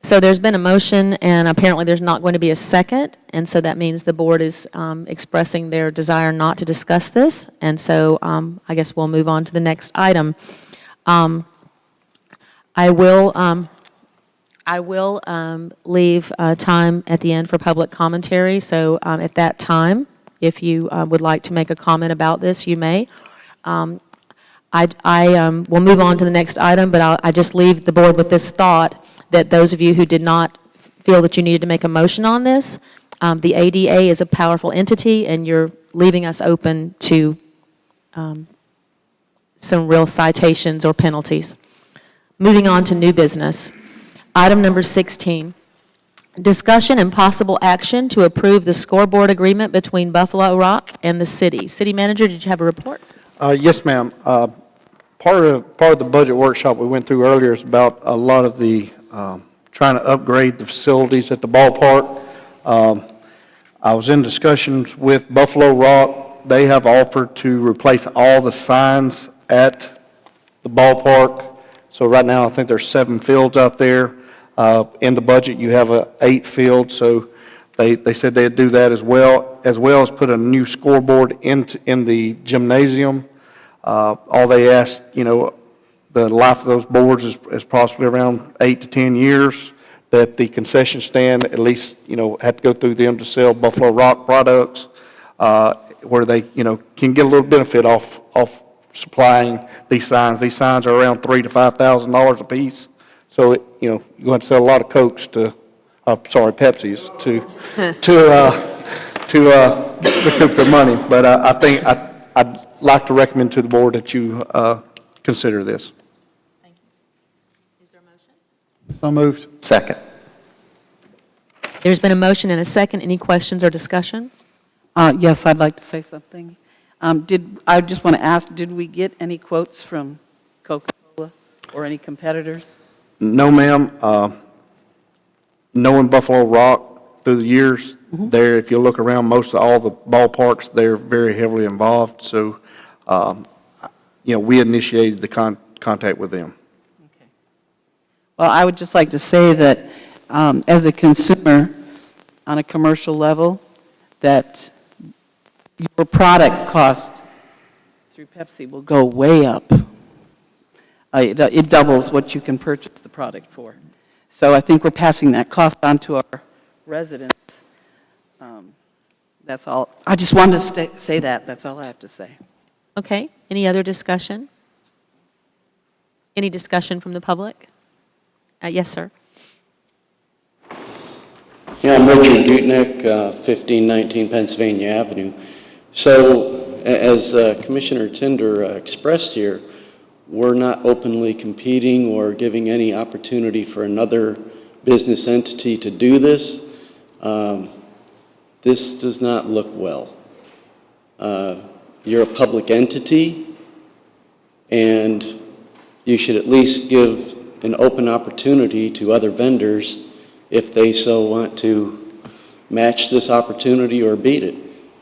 So there's been a motion, and apparently there's not going to be a second, and so that means the board is expressing their desire not to discuss this, and so I guess we'll move on to the next item. I will leave time at the end for public commentary, so at that time, if you would like to make a comment about this, you may. I will move on to the next item, but I just leave the board with this thought, that those of you who did not feel that you needed to make a motion on this, the ADA is a powerful entity, and you're leaving us open to some real citations or penalties. Moving on to new business. Item number 16, discussion and possible action to approve the scoreboard agreement between Buffalo Rock and the city. City Manager, did you have a report? Yes, ma'am. Part of the budget workshop we went through earlier is about a lot of the trying to upgrade the facilities at the ballpark. I was in discussions with Buffalo Rock. They have offered to replace all the signs at the ballpark. So right now, I think there's 7 fields out there. In the budget, you have 8 fields, so they said they'd do that as well as put a new scoreboard in the gymnasium. All they ask, the life of those boards is possibly around 8 to 10 years, that the concession stand at least, have to go through them to sell Buffalo Rock products, where they, can get a little benefit off supplying these signs. These signs are around $3,000 to $5,000 a piece. So, you're going to sell a lot of Cokes to, Pepsis to recoup their money. But I think I'd like to recommend to the board that you consider this. Thank you. Is there a motion? So moved. Second. There's been a motion and a second. Any questions or discussion? Yes, I'd like to say something. I just want to ask, did we get any quotes from Coca-Cola or any competitors? No, ma'am. Knowing Buffalo Rock through the years, there, if you look around most of all the ballparks, they're very heavily involved. So, we initiated the contact with them. Okay. Well, I would just like to say that as a consumer on a commercial level, that your product cost through Pepsi will go way up. It doubles what you can purchase the product for. So I think we're passing that cost on to our residents. That's all. I just wanted to say that. That's all I have to say. Okay. Any other discussion? Any discussion from the public? Yes, sir. Yeah, I'm Richard Gutnick, 1519 Pennsylvania Avenue. So, as Commissioner Tinder expressed here, we're not openly competing or giving any opportunity for another business entity to do this. This does not look well. You're a public entity, and you should at least give an open opportunity to other vendors if they so want to match this opportunity or beat it.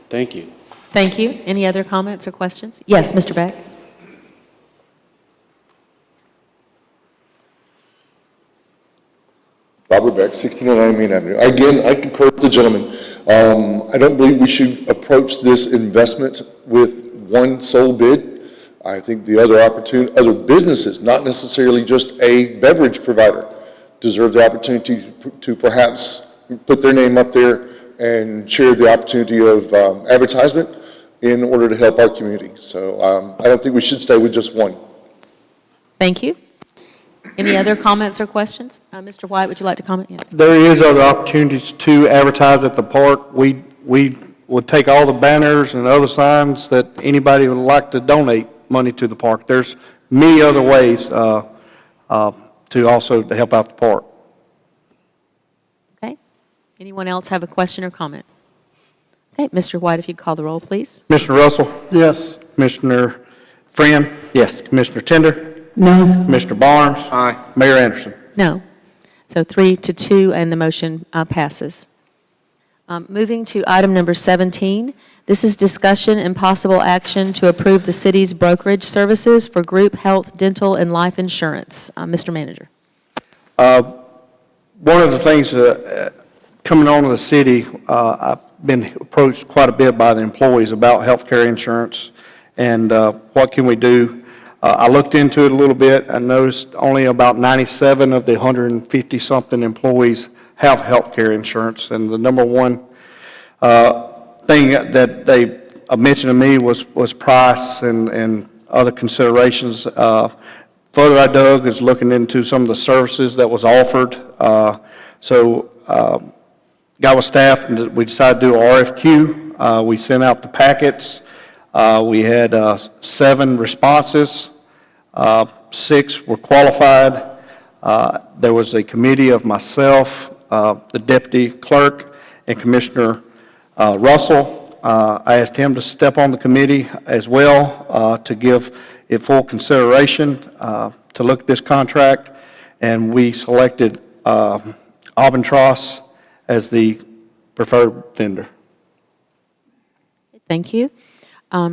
Thank you. Thank you. Any other comments or questions? Yes, Mr. Beck. Robert Beck, 1609 Main Avenue. Again, I concur with the gentleman. I don't believe we should approach this investment with one sole bid. I think the other businesses, not necessarily just a beverage provider, deserve the opportunity to perhaps put their name up there and share the opportunity of advertisement in order to help our community. So I don't think we should stay with just one. Thank you. Any other comments or questions? Mr. White, would you like to comment? Yeah. There is other opportunities to advertise at the park. We would take all the banners and other signs that anybody would like to donate money to the park. There's many other ways to help out the park. Okay. Anyone else have a question or comment? Okay, Mr. White, if you'd call the roll, please. Commissioner Russell? Yes. Commissioner Friend? Yes. Commissioner Tender? No. Commissioner Barnes? Aye. Mayor Anderson? No. So 3-2, and the motion passes. Moving to item number 17, this is discussion and possible action to approve the city's brokerage services for group health, dental, and life insurance. Mr. Manager. One of the things coming on to the city, I've been approached quite a bit by the employees about healthcare insurance and what can we do. I looked into it a little bit. I noticed only about 97 of the 150-something employees have healthcare insurance, and the number one thing that they mentioned to me was price and other considerations. Further I dug is looking into some of the services that was offered. Got with staff and we decided to do an RFQ. We sent out the packets. We had 7 responses. 6 were qualified. There was a committee of myself, the deputy clerk, and Commissioner Russell. I asked him to step on the committee as well to give it full consideration to look at this contract, and we selected Albatross as the preferred vendor. Thank you.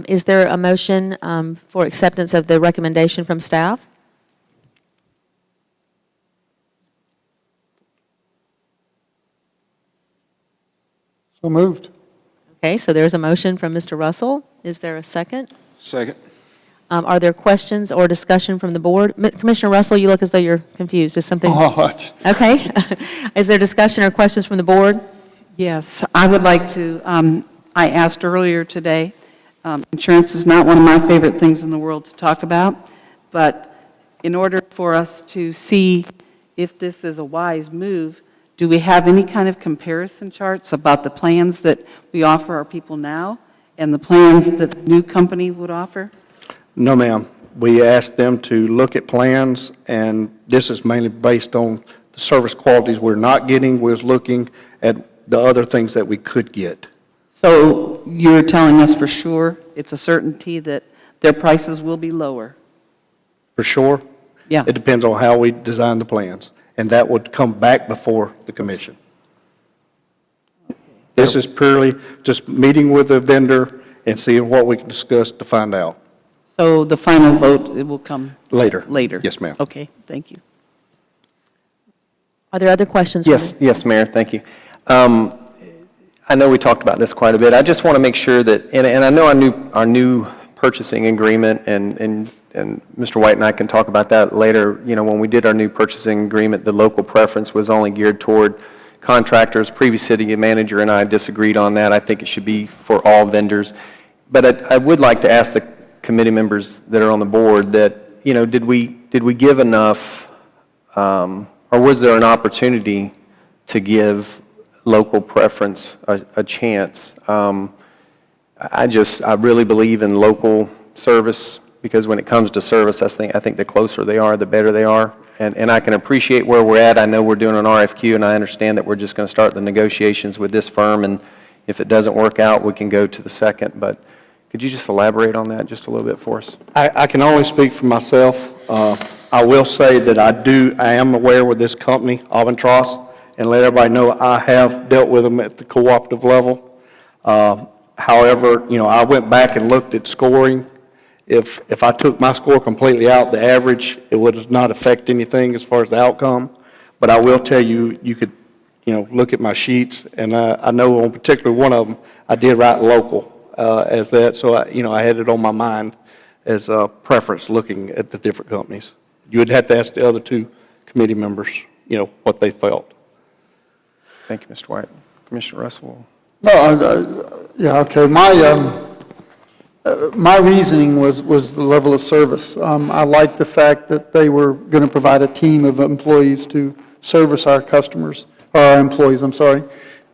Is there a motion for acceptance of the recommendation from staff? So moved. Okay, so there's a motion from Mr. Russell. Is there a second? Second. Are there questions or discussion from the board? Commissioner Russell, you look as though you're confused. Is something? Okay. Is there discussion or questions from the board? Yes, I would like to, I asked earlier today, insurance is not one of my favorite things in the world to talk about, but in order for us to see if this is a wise move, do we have any kind of comparison charts about the plans that we offer our people now and the plans that the new company would offer? No, ma'am. We asked them to look at plans, and this is mainly based on the service qualities we're not getting. We're looking at the other things that we could get. So you're telling us for sure, it's a certainty that their prices will be lower? For sure? Yeah. It depends on how we design the plans, and that would come back before the commission. This is purely just meeting with the vendor and seeing what we can discuss to find out. So the final vote, it will come? Later. Later? Yes, ma'am. Okay, thank you. Are there other questions? Yes, Mayor, thank you. I know we talked about this quite a bit. I just want to make sure that, and I know our new purchasing agreement, and Mr. White and I can talk about that later. You know, when we did our new purchasing agreement, the local preference was only geared toward contractors. Previous city manager and I disagreed on that. I think it should be for all vendors. But I would like to ask the committee members that are on the board that, you know, did we give enough, or was there an opportunity to give local preference a chance? I really believe in local service, because when it comes to service, I think the closer they are, the better they are. And I can appreciate where we're at. I know we're doing an RFQ, and I understand that we're just going to start the negotiations with this firm, and if it doesn't work out, we can go to the second. But could you just elaborate on that just a little bit for us? I can only speak for myself. I will say that I am aware with this company, Aventros, and let everybody know I have dealt with them at the cooperative level. However, you know, I went back and looked at scoring. If I took my score completely out, the average, it would not affect anything as far as the outcome. But I will tell you, you could, you know, look at my sheets, and I know on particularly one of them, I did write local as that. So, I had it on my mind as a preference looking at the different companies. You would have to ask the other two committee members, you know, what they felt. Thank you, Mr. White. Commissioner Russell? No, yeah, okay. My reasoning was the level of service. I like the fact that they were going to provide a team of employees to service our customers, or our employees, I'm sorry,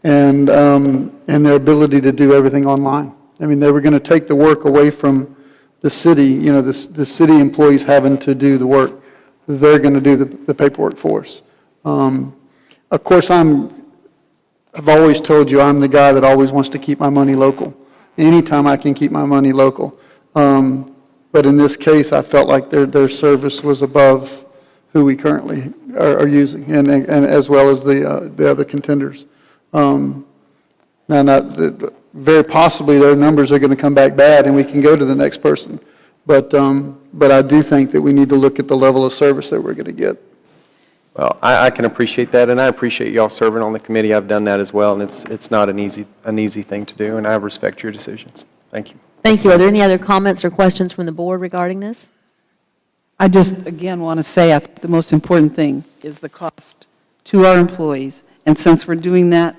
and their ability to do everything online. I mean, they were going to take the work away from the city, you know, the city employees having to do the work. They're going to do the paperwork for us. Of course, I've always told you I'm the guy that always wants to keep my money local. Anytime I can keep my money local. But in this case, I felt like their service was above who we currently are using, and as well as the other contenders. Very possibly their numbers are going to come back bad, and we can go to the next person. But I do think that we need to look at the level of service that we're going to get. Well, I can appreciate that, and I appreciate y'all serving on the committee. I've done that as well, and it's not an easy thing to do, and I respect your decisions. Thank you. Thank you. Are there any other comments or questions from the board regarding this? I just, again, want to say I think the most important thing is the cost to our employees. And since we're doing that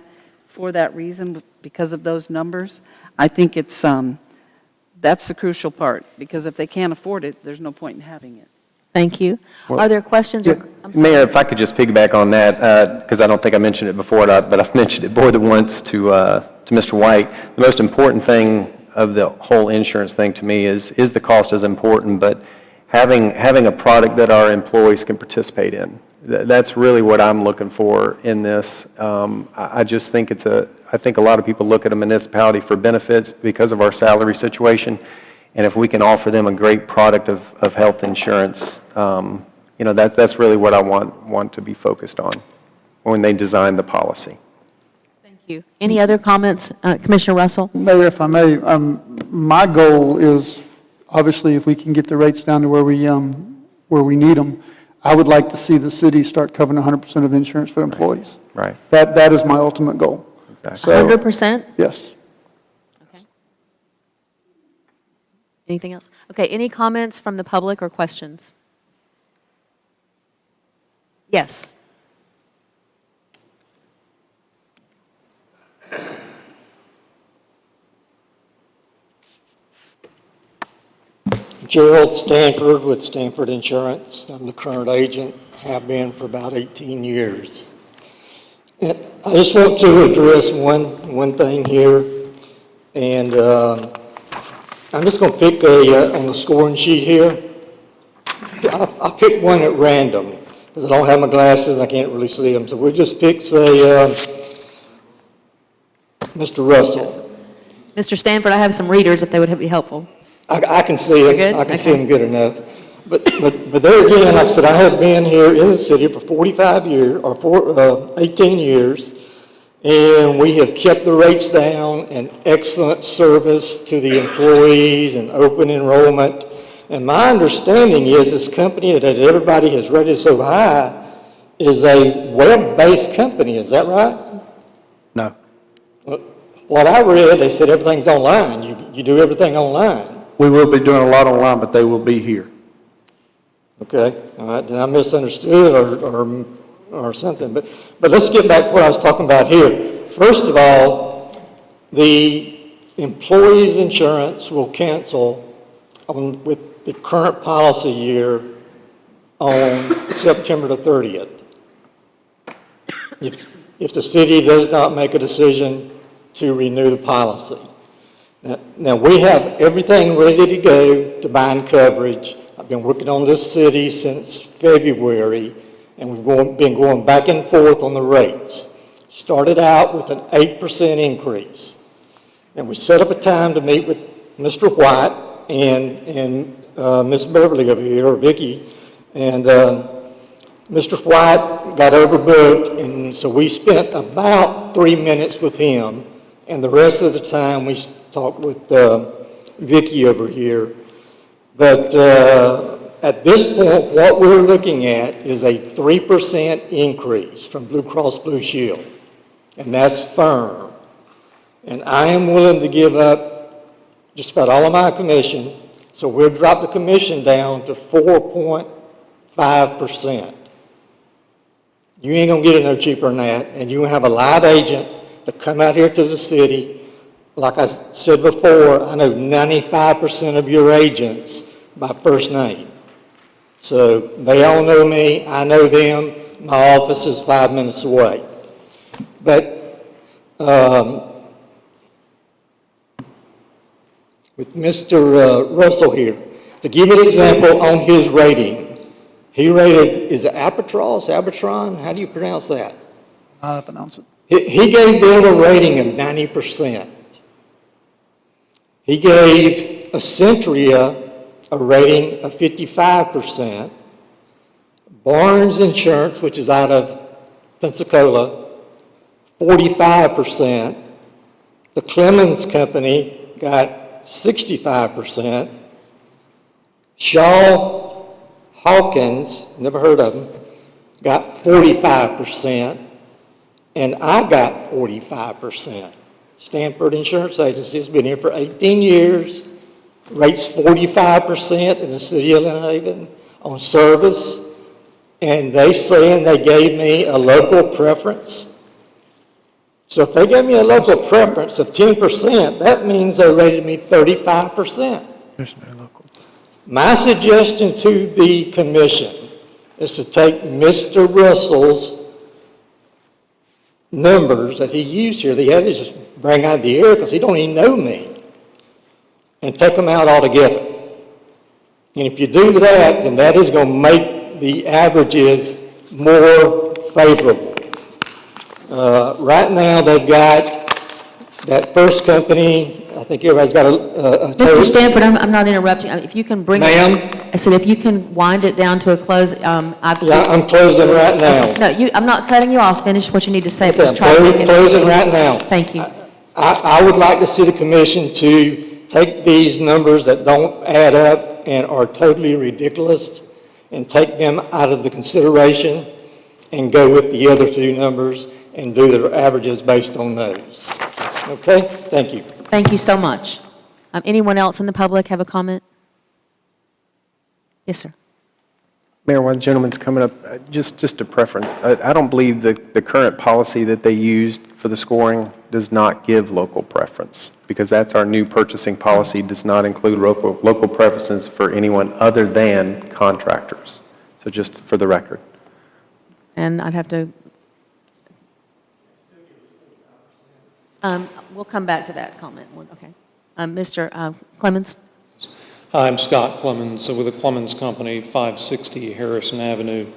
for that reason, because of those numbers, I think that's the crucial part, because if they can't afford it, there's no point in having it. Thank you. Well, Are there questions? Mayor, if I could just piggyback on that, because I don't think I mentioned it before, but I've mentioned it more than once to Mr. White. The most important thing of the whole insurance thing to me is the cost is important, but having a product that our employees can participate in. That's really what I'm looking for in this. I just think I think a lot of people look at a municipality for benefits because of our salary situation. And if we can offer them a great product of health insurance, you know, that's really what I want to be focused on when they design the policy. Thank you. Any other comments? Commissioner Russell? Mayor, if I may, my goal is, obviously, if we can get the rates down to where we need them, I would like to see the city start covering 100% of insurance for employees. Right. That is my ultimate goal. Exactly. So, 100%? yes. Okay. Anything else? Okay, any comments from the public or questions? Yes. Gerald Stanford with Stanford Insurance. I'm the current agent, have been for about 18 years. And I just want to address one thing here, and I'm just going to pick on the scoring sheet here. I picked one at random because I don't have my glasses, I can't really see them. So we'll just pick, say, Mr. Russell. Mr. Stanford, I have some readers if they would be helpful. I can see You're it. good? I can see Okay. them good enough. But there again, like I said, I have been here in the city for 45 years, or 18 years, and we have kept the rates down and excellent service to the employees and open enrollment. And my understanding is this company that everybody has rated so high is a web-based company. Is that right? No. What I read, they said everything's online. You do everything online. We will be doing a lot online, but they will be here. Okay, all right, then I misunderstood or something. But let's get back to what I was talking about here. First of all, the employees' insurance will cancel with the current policy year on September the 30th. If the city does not make a decision to renew the policy. Now, we have everything ready to go to bind coverage. I've been working on this city since February, and we've been going back and forth on the rates. Started out with an 8% increase. And we set up a time to meet with Mr. White and Ms. Beverly over here, or Vicki, and Mr. White got overbooked, and so we spent about 3 minutes with him, and the rest of the time we talked with Vicki over here. But at this point, what we're looking at is a 3% increase from Blue Cross Blue Shield, and that's firm. And I am willing to give up just about all of my commission, so we'll drop the commission down to 4.5%. You ain't gonna get it no cheaper than that, and you have a live agent to come out here to the city. Like I said before, I know 95% of your agents by first name. So they all know me, I know them, my office is 5 minutes away. But with Mr. Russell here, to give you an example on his rating, he rated, is it Abitron? How do you pronounce that? How to pronounce it? He gave them a rating of 90%. He gave Accentria a rating of 55%. Barnes Insurance, which is out of Pensacola, 45%. The Clemens Company got 65%. Shaw Hawkins, never heard of them, got 45%. And I got 45%. Stanford Insurance Agency has been here for 18 years, rates 45% in the city of Lynn Haven on service, and they saying they gave me a local preference. So if they gave me a local preference of 10%, that means they rated me 35%. There's no local. My suggestion to the commission is to take Mr. Russell's numbers that he used here, that he had to just bring out of the air because he don't even know me, and take them out altogether. And if you do that, then that is going to make the averages more favorable. Right now, they've got that first company, I think everybody's got a Mr. Stanford, I'm not interrupting. If you can bring it. Ma'am? I said, if you can wind it down to a close. Yeah, I'm closing right now. No, I'm not cutting you off. Finish what you need to say. Okay, Just I'm try to make it. closing right now. Thank you. I would like to see the commission to take these numbers that don't add up and are totally ridiculous and take them out of the consideration and go with the other two numbers and do the averages based on those. Okay? Thank you. Thank you so much. Anyone else in the public have a comment? Yes, sir. Mayor, while the gentleman's coming up, just a preference. I don't believe the current policy that they used for the scoring does not give local preference, because that's our new purchasing policy, does not include local preferences for anyone other than contractors. So just for the record. And I'd have to, we'll come back to that comment. Okay. Mr. Clemens? Hi, I'm Scott Clemens with the Clemens Company, 560 Harrison Avenue.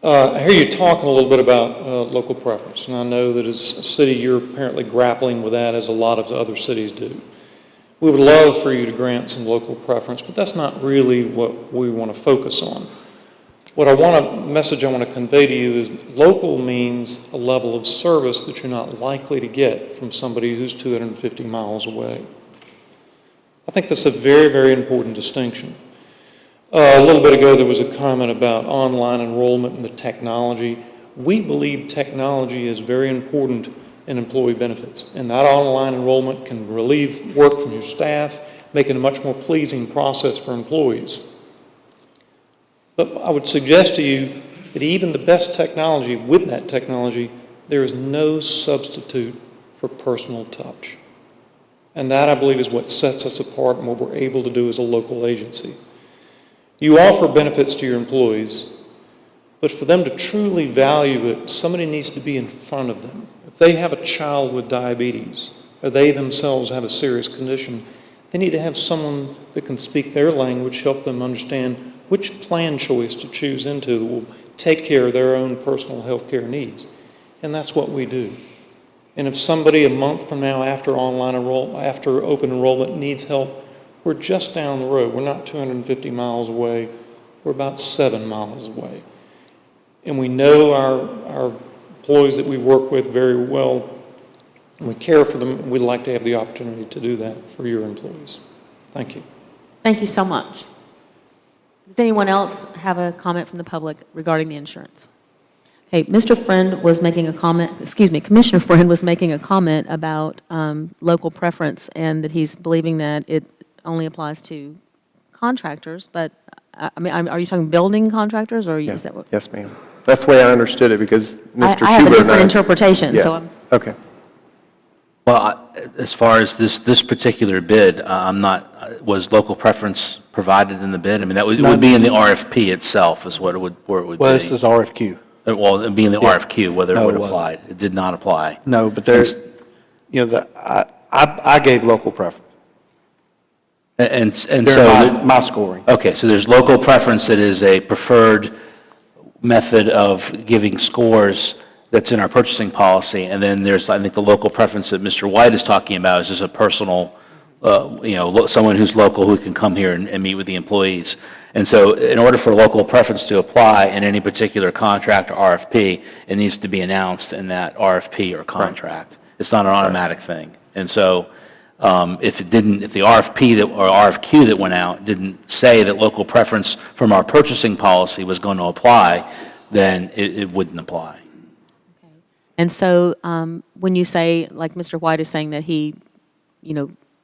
I hear you talking a little bit about local preference, and I know that as a city you're apparently grappling with that, as a lot of the other cities do. We would love for you to grant some local preference, but that's not really what we want to focus on. Message I want to convey to you is local means a level of service that you're not likely to get from somebody who's 250 miles away. I think that's a very, very important distinction. A little bit ago, there was a comment about online enrollment and the technology. We believe technology is very important in employee benefits, and that online enrollment can relieve work from your staff, make it a much more pleasing process for employees. But I would suggest to you that even the best technology, with that technology, there is no substitute for personal touch. And that, I believe, is what sets us apart and what we're able to do as a local agency. You offer benefits to your employees, but for them to truly value it, somebody needs to be in front of them. If they have a child with diabetes, or they themselves have a serious condition, they need to have someone that can speak their language, help them understand which plan choice to choose into that will take care of their own personal health care needs. And that's what we do. And if somebody a month from now after after open enrollment needs help, we're just down the road. We're not 250 miles away. We're about 7 miles away. And we know our employees that we work with very well, and we care for them, and we'd like to have the opportunity to do that for your employees. Thank you. Thank you so much. Does anyone else have a comment from the public regarding the insurance? Okay, Mr. Friend was making a comment, Commissioner Friend was making a comment about local preference and that he's believing that it only applies to contractors, but I mean, are you talking building contractors or is that what? Yes, ma'am. That's the way I understood it, because Mr. I have a Schubert and different interpretation, Yeah. so I'm. Okay. Well, as far as this particular bid, was local preference provided in the bid? I mean, it would be in the RFP itself is what it would, where it would be. Well, this is RFQ. Well, it'd be in the RFQ, whether No, it would it wasn't. apply. It did not apply. No, but there's, I gave local preference And so. during my scoring. Okay, so there's local preference that is a preferred method of giving scores that's in our purchasing policy, and then there's, I think, the local preference that Mr. White is talking about is just a personal, someone who's local who can come here and meet with the employees. And so in order for local preference to apply in any particular contract or RFP, it needs to be announced in that RFP or contract. Right. It's not an automatic thing. And so if the RFP or RFQ that went out didn't say that local preference from our purchasing policy was going to apply, then it wouldn't apply. Okay. And so when you say, like Mr. White is saying that he,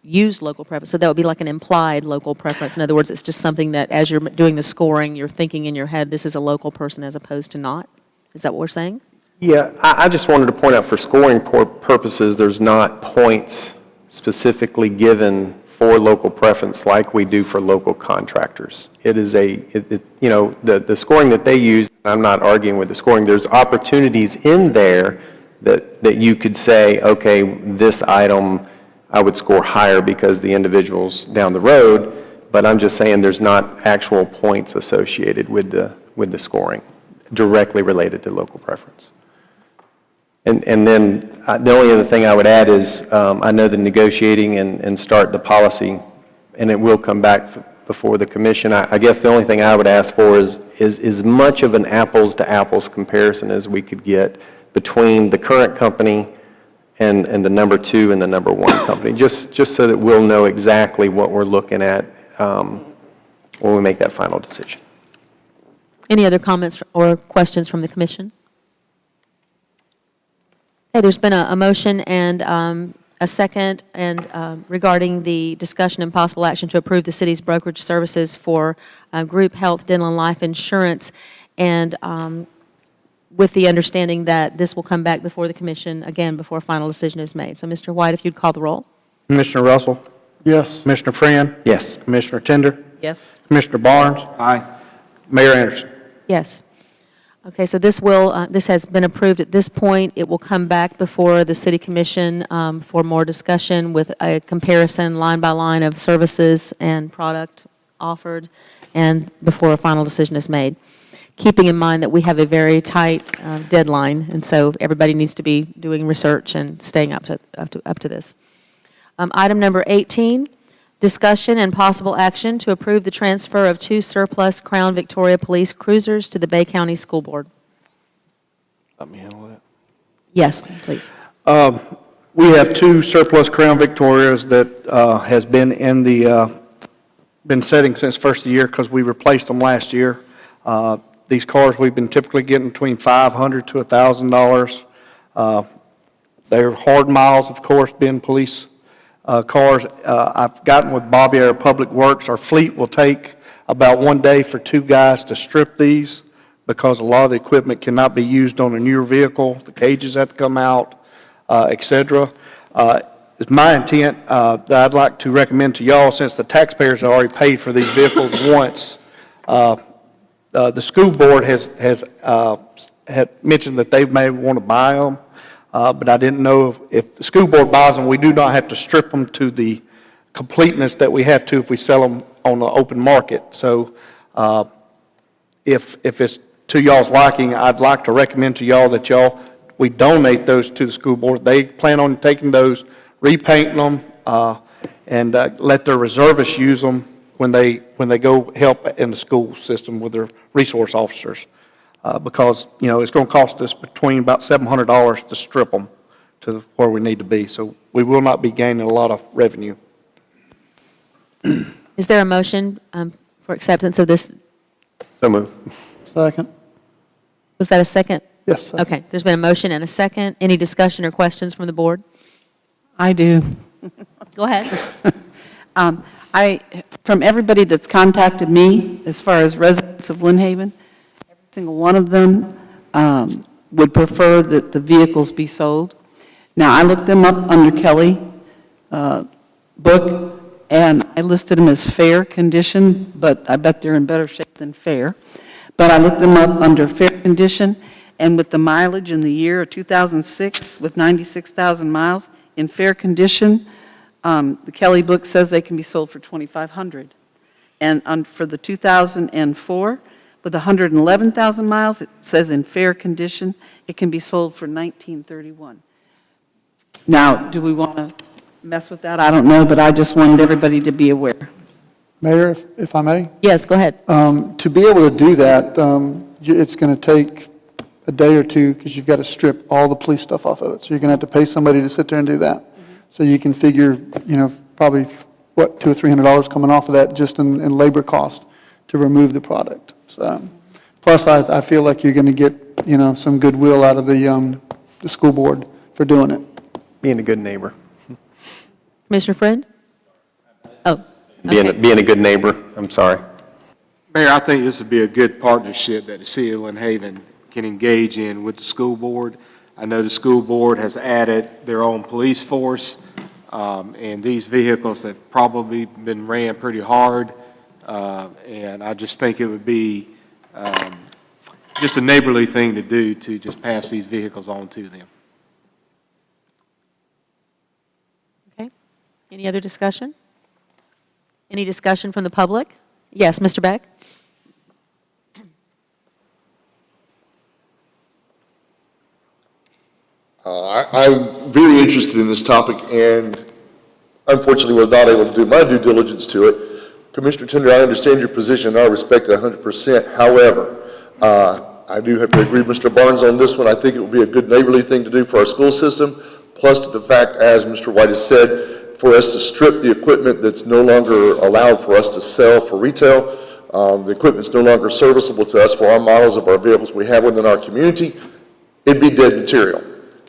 use local preference, so that would be like an implied local preference. In other words, it's just something that as you're doing the scoring, you're thinking in your head, this is a local person as opposed to not? Is that what we're saying? Yeah, I just wanted to point out for scoring purposes, there's not points specifically given for local preference like we do for local contractors. It is the scoring that they use, I'm not arguing with the scoring, there's opportunities in there that you could say, okay, this item I would score higher because the individual's down the road, but I'm just saying there's not actual points associated with the scoring directly related to local preference. And then the only other thing I would add is I know the negotiating and start the policy, and it will come back before the commission. I guess the only thing I would ask for is as much of an apples to apples comparison as we could get between the current company and the number 2 and the number 1 company, just so that we'll know exactly what we're looking at when we make that final decision. Any other comments or questions from the commission? Okay, there's been a motion and a second and regarding the discussion and possible action to approve the city's brokerage services for group health, dental, and life insurance, and with the understanding that this will come back before the commission, again, before a final decision is made. So, Mr. White, if you'd call the roll. Commissioner Russell? Yes. Commissioner Friend? Yes. Commissioner Tender? Yes. Commissioner Barnes? Aye. Mayor Anderson? Yes. Okay, so this has been approved at this point. It will come back before the city commission for more discussion with a comparison line by line of services and product offered, and before a final decision is made. Keeping in mind that we have a very tight deadline, and so everybody needs to be doing research and staying up to this. Item number 18, discussion and possible action to approve the transfer of 2 surplus Crown Victoria Police Cruisers to the Bay County School Board. Let me handle that. Yes, please. We have 2 surplus Crown Victorias that has been in the, been setting since first of the year because we replaced them last year. These cars we've been typically getting between $500 to $1,000. They're hard miles, of course, being police cars. I've gotten with Bobby, our Public Works. Our fleet will take about 1 day for 2 guys to strip these because a lot of the equipment cannot be used on a newer vehicle. The cages have to come out, et cetera. It's my intent that I'd like to recommend to y'all, since the taxpayers have already paid for these vehicles once, the school board had mentioned that they may want to buy them, but I didn't know if the school board buys them, we do not have to strip them to the completeness that we have to if we sell them on the open market. So if it's to y'all's liking, I'd like to recommend to y'all that we donate those to the school board. They plan on taking those, repainting them, and let their reservists use them when they go help in the school system with their resource officers, because it's going to cost us between about $700 to strip them to where we need to be. So we will not be gaining a lot of revenue. Is there a motion for acceptance of this? So moved. Second. Was that a second? Yes. Second. Okay, there's been a motion and a second. Any discussion or questions from the board? I do. Go ahead. From everybody that's contacted me, as far as residents of Lynn Haven, every single one of them would prefer that the vehicles be sold. Now, I looked them up under Kelly book, and I listed them as fair condition, but I bet they're in better shape than fair. But I looked them up under fair condition, and with the mileage in the year of 2006, with 96,000 miles, in fair condition, the Kelly book says they can be sold for $2,500. And for the 2004, with 111,000 miles, it says in fair condition, it can be sold for $1,931. Now, do we want to mess with that? I don't know, but I just wanted everybody to be aware. Mayor, if I may? Yes, go ahead. To be able to do that, it's going to take a day or two because you've got to strip all the police stuff off of it. So you're going to have to pay somebody to sit there and do that. So you can figure, probably, $200 or $300 coming off of that just in labor cost to remove the product. So, plus, I feel like you're going to get, some goodwill out of the school board for doing it. Being a good neighbor. Commissioner Friend? Oh, okay. Being a good neighbor, I'm sorry. Mayor, I think this would be a good partnership that the city of Lynn Haven can engage in with the school board. I know the school board has added their own police force, and these vehicles have probably been ran pretty hard, and I just think it would be just a neighborly thing to do to just pass these vehicles on to them. Okay. Any other discussion? Any discussion from the public? Yes, Mr. Beck? I'm very interested in this topic and unfortunately was not able to do my due diligence to it. Commissioner Tender, I understand your position and I respect it 100%. However, I do have to agree with Mr. Barnes on this one. I think it would be a good neighborly thing to do for our school system, plus to the fact, as Mr. White has said, for us to strip the equipment that's no longer allowed for us to sell for retail. The equipment's no longer serviceable to us for our models of our vehicles we have within our community. It'd be dead material.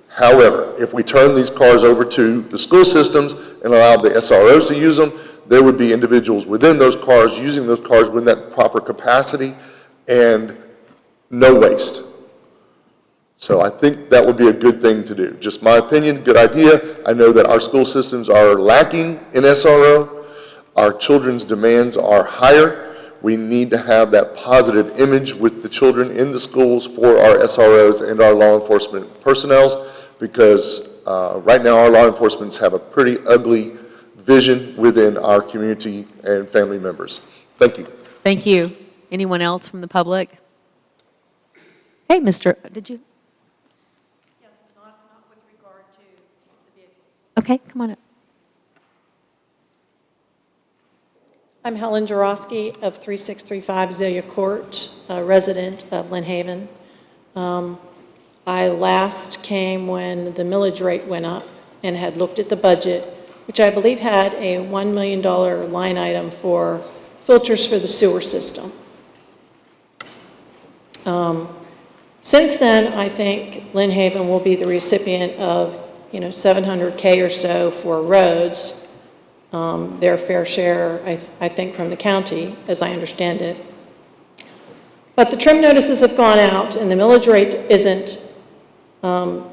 However, if we turn these cars over to the school systems and allow the SROs to use them, there would be individuals within those cars using those cars with that proper capacity and no waste. So I think that would be a good thing to do. Just my opinion, good idea. I know that our school systems are lacking in SRO. Our children's demands are higher. We need to have that positive image with the children in the schools for our SROs and our law enforcement personnel, because right now our law enforcement have a pretty ugly vision within our community and family members. Thank you. Thank you. Anyone else from the public? Hey, did you? Yes, not with regard to the vehicles. Okay, come on up. I'm Helen Jarosky of 3635 Azalea Court, a resident of Lynn Haven. I last came when the millage rate went up and had looked at the budget, which I believe had a $1 million line item for filters for the sewer system. Since then, I think Lynn Haven will be the recipient of, $700K or so for roads, their fair share, I think, from the county, as I understand it. But the trim notices have gone out, and the millage rate isn't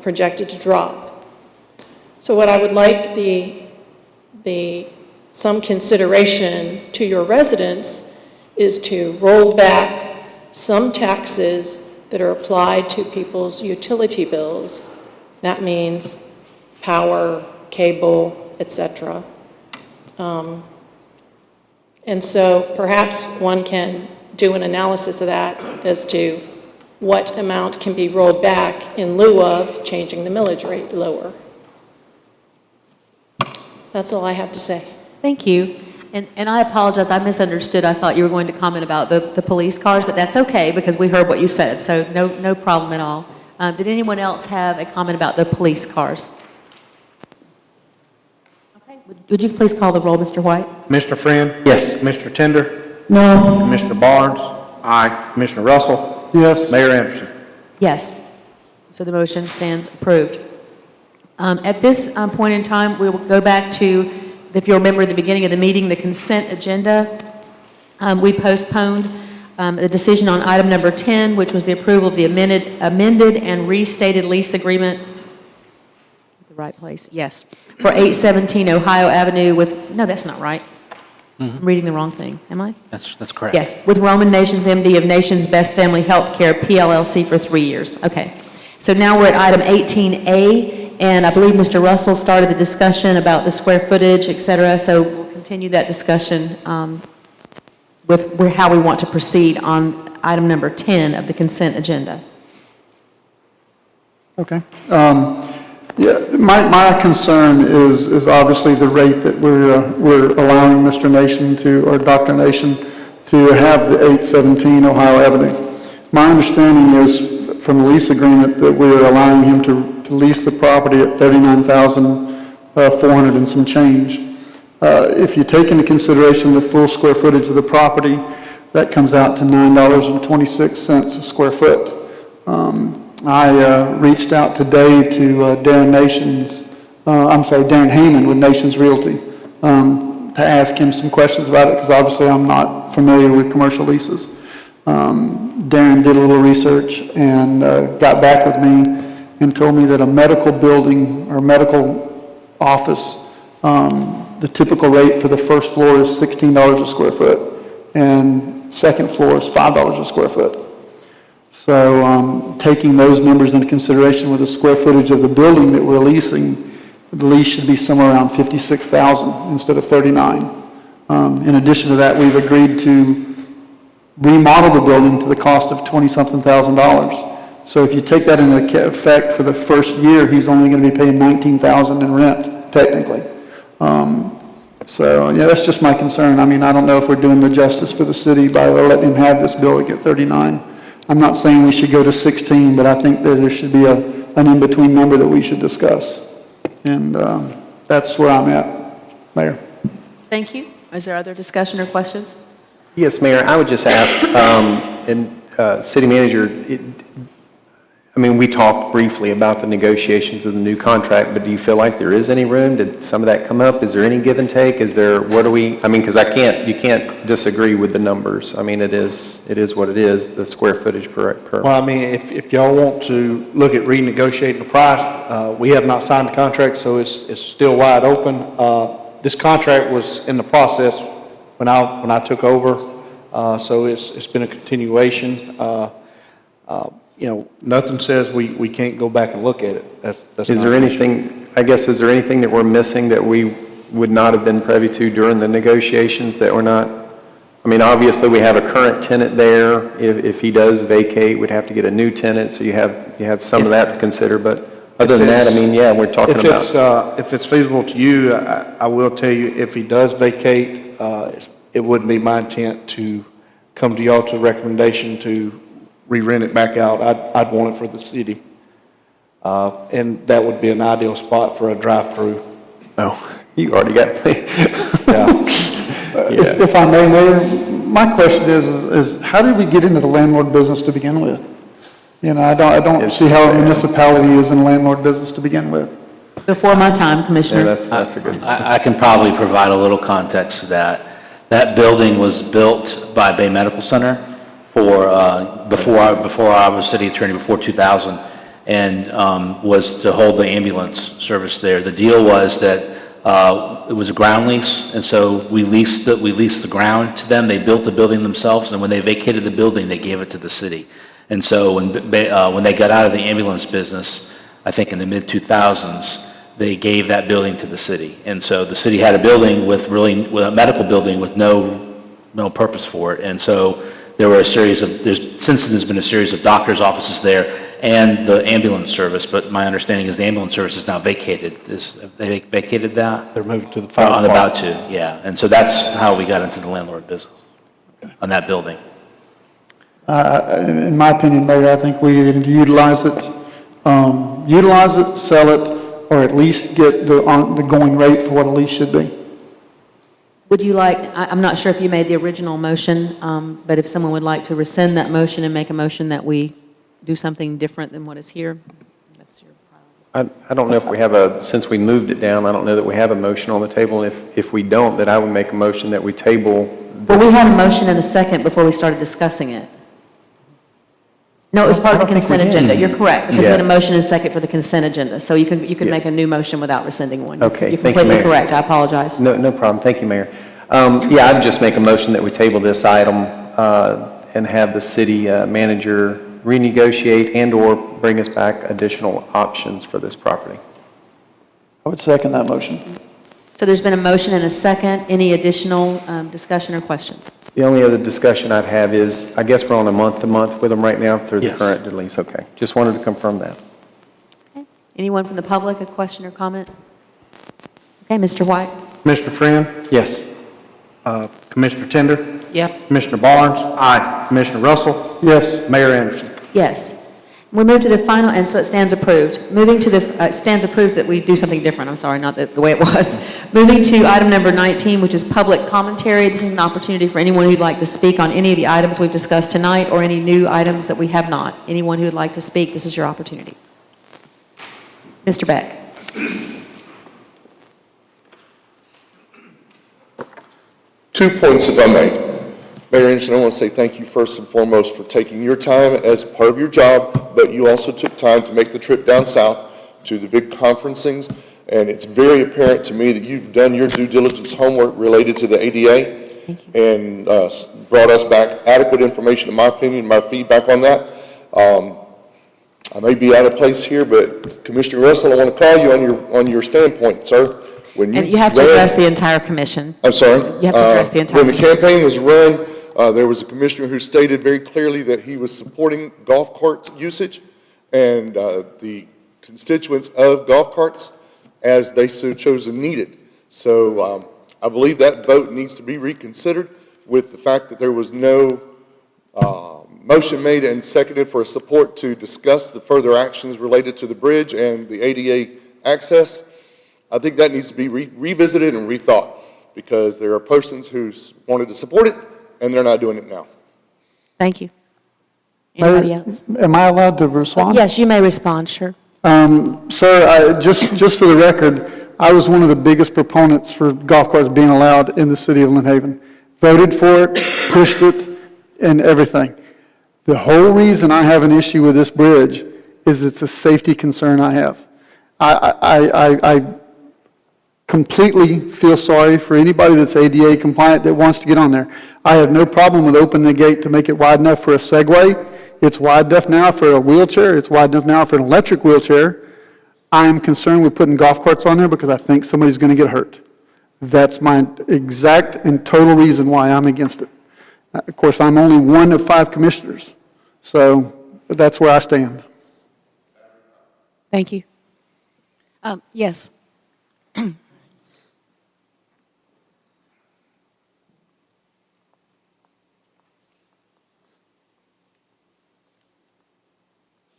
projected to drop. So what I would like some consideration to your residents is to roll back some taxes that are applied to people's utility bills. That means power, cable, etc. And so perhaps one can do an analysis of that as to what amount can be rolled back in lieu of changing the millage rate lower. That's all I have to say. Thank you. And I apologize, I misunderstood. I thought you were going to comment about the police cars, but that's okay because we heard what you said, so no problem at all. Did anyone else have a comment about the police cars? Okay, would you please call the roll, Mr. White? Commissioner Friend? Yes. Commissioner Tender? No. Commissioner Barnes? Aye. Commissioner Russell? Yes. Mayor Anderson? Yes. So the motion stands approved. At this point in time, we will go back to, if you'll remember at the beginning of the meeting, the consent agenda. We postponed the decision on item number 10, which was the approval of the amended and restated lease agreement. The right place, yes. For 817 Ohio Avenue no, that's not right. I'm reading the wrong thing, am I? That's correct. Yes, with Roman Nations MD of Nations Best Family Healthcare, PLLC, for 3 years. Okay. So now we're at item 18A, and I believe Mr. Russell started the discussion about the square footage, et cetera, so we'll continue that discussion with how we want to proceed on item number 10 of the consent agenda. Okay. Yeah, my concern is obviously the rate that we're allowing Mr. Nation or Dr. Nation to have the 817 Ohio Avenue. My understanding is from the lease agreement that we're allowing him to lease the property at $39,400 and some change. If you take into consideration the full square footage of the property, that comes out to $9.26 a square foot. I reached out today to Darren Heyman with Nations Realty to ask him some questions about it because obviously I'm not familiar with commercial leases. Darren did a little research and got back with me and told me that a medical building or medical office, the typical rate for the first floor is $16 a square foot and second floor is $5 a square foot. So taking those numbers into consideration with the square footage of the building that we're leasing, the lease should be somewhere around $56,000 instead of $39,000. In addition to that, we've agreed to remodel the building to the cost of $20-something thousand. So if you take that into effect for the first year, he's only going to be paying $19,000 in rent, technically. So yeah, that's just my concern. I mean, I don't know if we're doing the justice for the city by letting him have this building at 39. I'm not saying we should go to 16, but I think that there should be an in-between number that we should discuss. And that's where I'm at, Mayor. Thank you. Is there other discussion or questions? Yes, Mayor, I would just ask, City Manager, I mean, we talked briefly about the negotiations of the new contract, but do you feel like there is any room? Did some of that come up? Is there any give and take? Is there, what do we, I mean, because you can't disagree with the numbers. I mean, it is what it is, the square footage per. Well, I mean, if y'all want to look at renegotiating the price, we have not signed the contract, so it's still wide open. This contract was in the process when I took over, so it's been a continuation. You know, nothing says we can't go back and look at it. That's Is not there an issue. anything, I guess, is there anything that we're missing that we would not have been privy to during the negotiations that we're not? I mean, obviously, we have a current tenant there. If he does vacate, we'd have to get a new tenant, so you have some of that to consider, but other than that, I mean, yeah, we're talking about. If it's feasible to you, I will tell you, if he does vacate, it wouldn't be my intent to come to y'all to a recommendation to re-rent it back out. I'd want it for the city. And that would be an ideal spot for a drive-through. Oh, you already got If I may, Mayor, my question is how did we get into the landlord business to begin with? You know, I don't see how a municipality is in landlord business to begin with. Before my time, Commissioner. Yeah, that's a good. I can probably provide a little context to that. That building was built by Bay Medical Center for, before I was city attorney, before 2000, and was to hold the ambulance service there. The deal was that it was a ground lease, and so we leased the ground to them. They built the building themselves, and when they vacated the building, they gave it to the city. And so when they got out of the ambulance business, I think in the mid-2000s, they gave that building to the city. And so the city had a building with a medical building with no purpose for it. And so there were since then there's been a series of doctor's offices there and the ambulance service, but my understanding is the ambulance service is now vacated. Have they vacated that? They're moving to the fire department. About to, yeah. And so that's how we got into the landlord business on that building. In my opinion, Mayor, I think we need to utilize it, sell it, or at least get the going rate for what a lease should be. Would you like, I'm not sure if you made the original motion, but if someone would like to rescind that motion and make a motion that we do something different than what is here, that's your priority. I don't know if we have since we moved it down, I don't know that we have a motion on the table. If we don't, then I would make a motion that we table. Well, we had a motion and a second before we started discussing it. No, it was part of the consent agenda. You're correct, because we had a motion and a second for the consent agenda. So you can make a new motion without rescinding one. Okay, You're thank you, completely Mayor. correct. I apologize. No problem. Thank you, Mayor. Yeah, I'd just make a motion that we table this item and have the city manager renegotiate and/or bring us back additional options for this property. I would second that motion. So there's been a motion and a second. Any additional discussion or questions? The only other discussion I'd have is, I guess we're on a month-to-month with them right now through the Yes. current lease. Okay, just wanted to confirm that. Okay. Anyone from the public, a question or comment? Okay, Mr. White? Commissioner Friend? Yes. Commissioner Tender? Yep. Commissioner Barnes? Aye. Commissioner Russell? Yes. Mayor Anderson? Yes. We move to the final, and so it stands approved. Moving to the, it stands approved that we do something different. I'm sorry, not the way it was. Moving to item number 19, which is public commentary. This is an opportunity for anyone who'd like to speak on any of the items we've discussed tonight or any new items that we have not. Anyone who would like to speak, this is your opportunity. Mr. Beck. 2 points, if I may. Mayor Anderson, I want to say thank you first and foremost for taking your time as part of your job, but you also took time to make the trip down south to the big conferencings, and it's very apparent to me that you've done your due diligence homework related to the ADA and brought us back adequate information, in my opinion, my feedback on that. I may be out of place here, but Commissioner Russell, I want to call you on your standpoint, sir. When And you have to address the entire commission. I'm sorry? You have to address the entire When the campaign was run, there was a commissioner who stated very clearly that he was supporting golf cart usage and the constituents of golf carts as they so chose and needed. So I believe that vote needs to be reconsidered with the fact that there was no motion made and seconded for support to discuss the further actions related to the bridge and the ADA access. I think that needs to be revisited and rethought because there are persons who wanted to support it and they're not doing it now. Thank you. Anybody else? Am I allowed to respond? Yes, you may respond, sure. Sir, just for the record, I was one of the biggest proponents for golf carts being allowed in the city of Lynn Haven. Voted for it, pushed it, and everything. The whole reason I have an issue with this bridge is it's a safety concern I have. I completely feel sorry for anybody that's ADA compliant that wants to get on there. I have no problem with opening the gate to make it wide enough for a Segway. It's wide enough now for a wheelchair. It's wide enough now for an electric wheelchair. I am concerned with putting golf carts on there because I think somebody's going to get hurt. That's my exact and total reason why I'm against it. Of course, I'm only one of 5 commissioners, so that's where I stand. Thank you. Yes.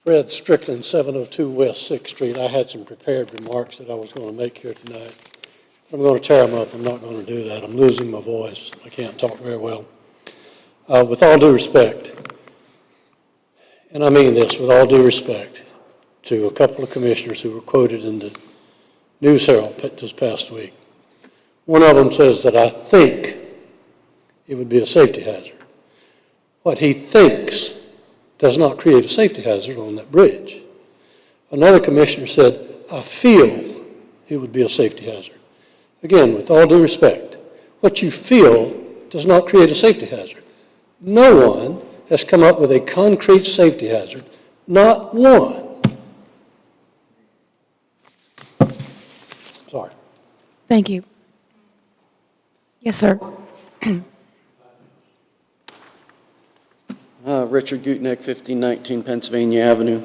Fred Strickland, 702 West 6th Street. I had some prepared remarks that I was going to make here tonight. I'm going to tear them up. I'm not going to do that. I'm losing my voice. I can't talk very well. With all due respect, and I mean this with all due respect, to a couple of commissioners who were quoted in the News Herald this past week. One of them says that I think it would be a safety hazard. What he thinks does not create a safety hazard on that bridge. Another commissioner said, I feel it would be a safety hazard. Again, with all due respect, what you feel does not create a safety hazard. No one has come up with a concrete safety hazard, not one. Sorry. Thank you. Yes, sir. Richard Gutnick, 1519 Pennsylvania Avenue.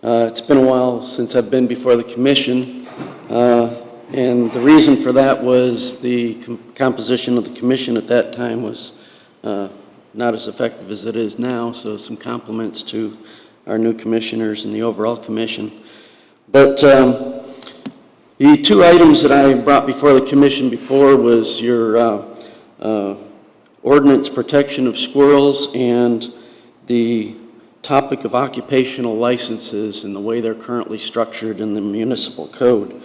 It's been a while since I've been before the commission, and the reason for that was the composition of the commission at that time was not as effective as it is now, so some compliments to our new commissioners and the overall commission. But the 2 items that I brought before the commission before was your ordinance protection of squirrels and the topic of occupational licenses and the way they're currently structured in the municipal code.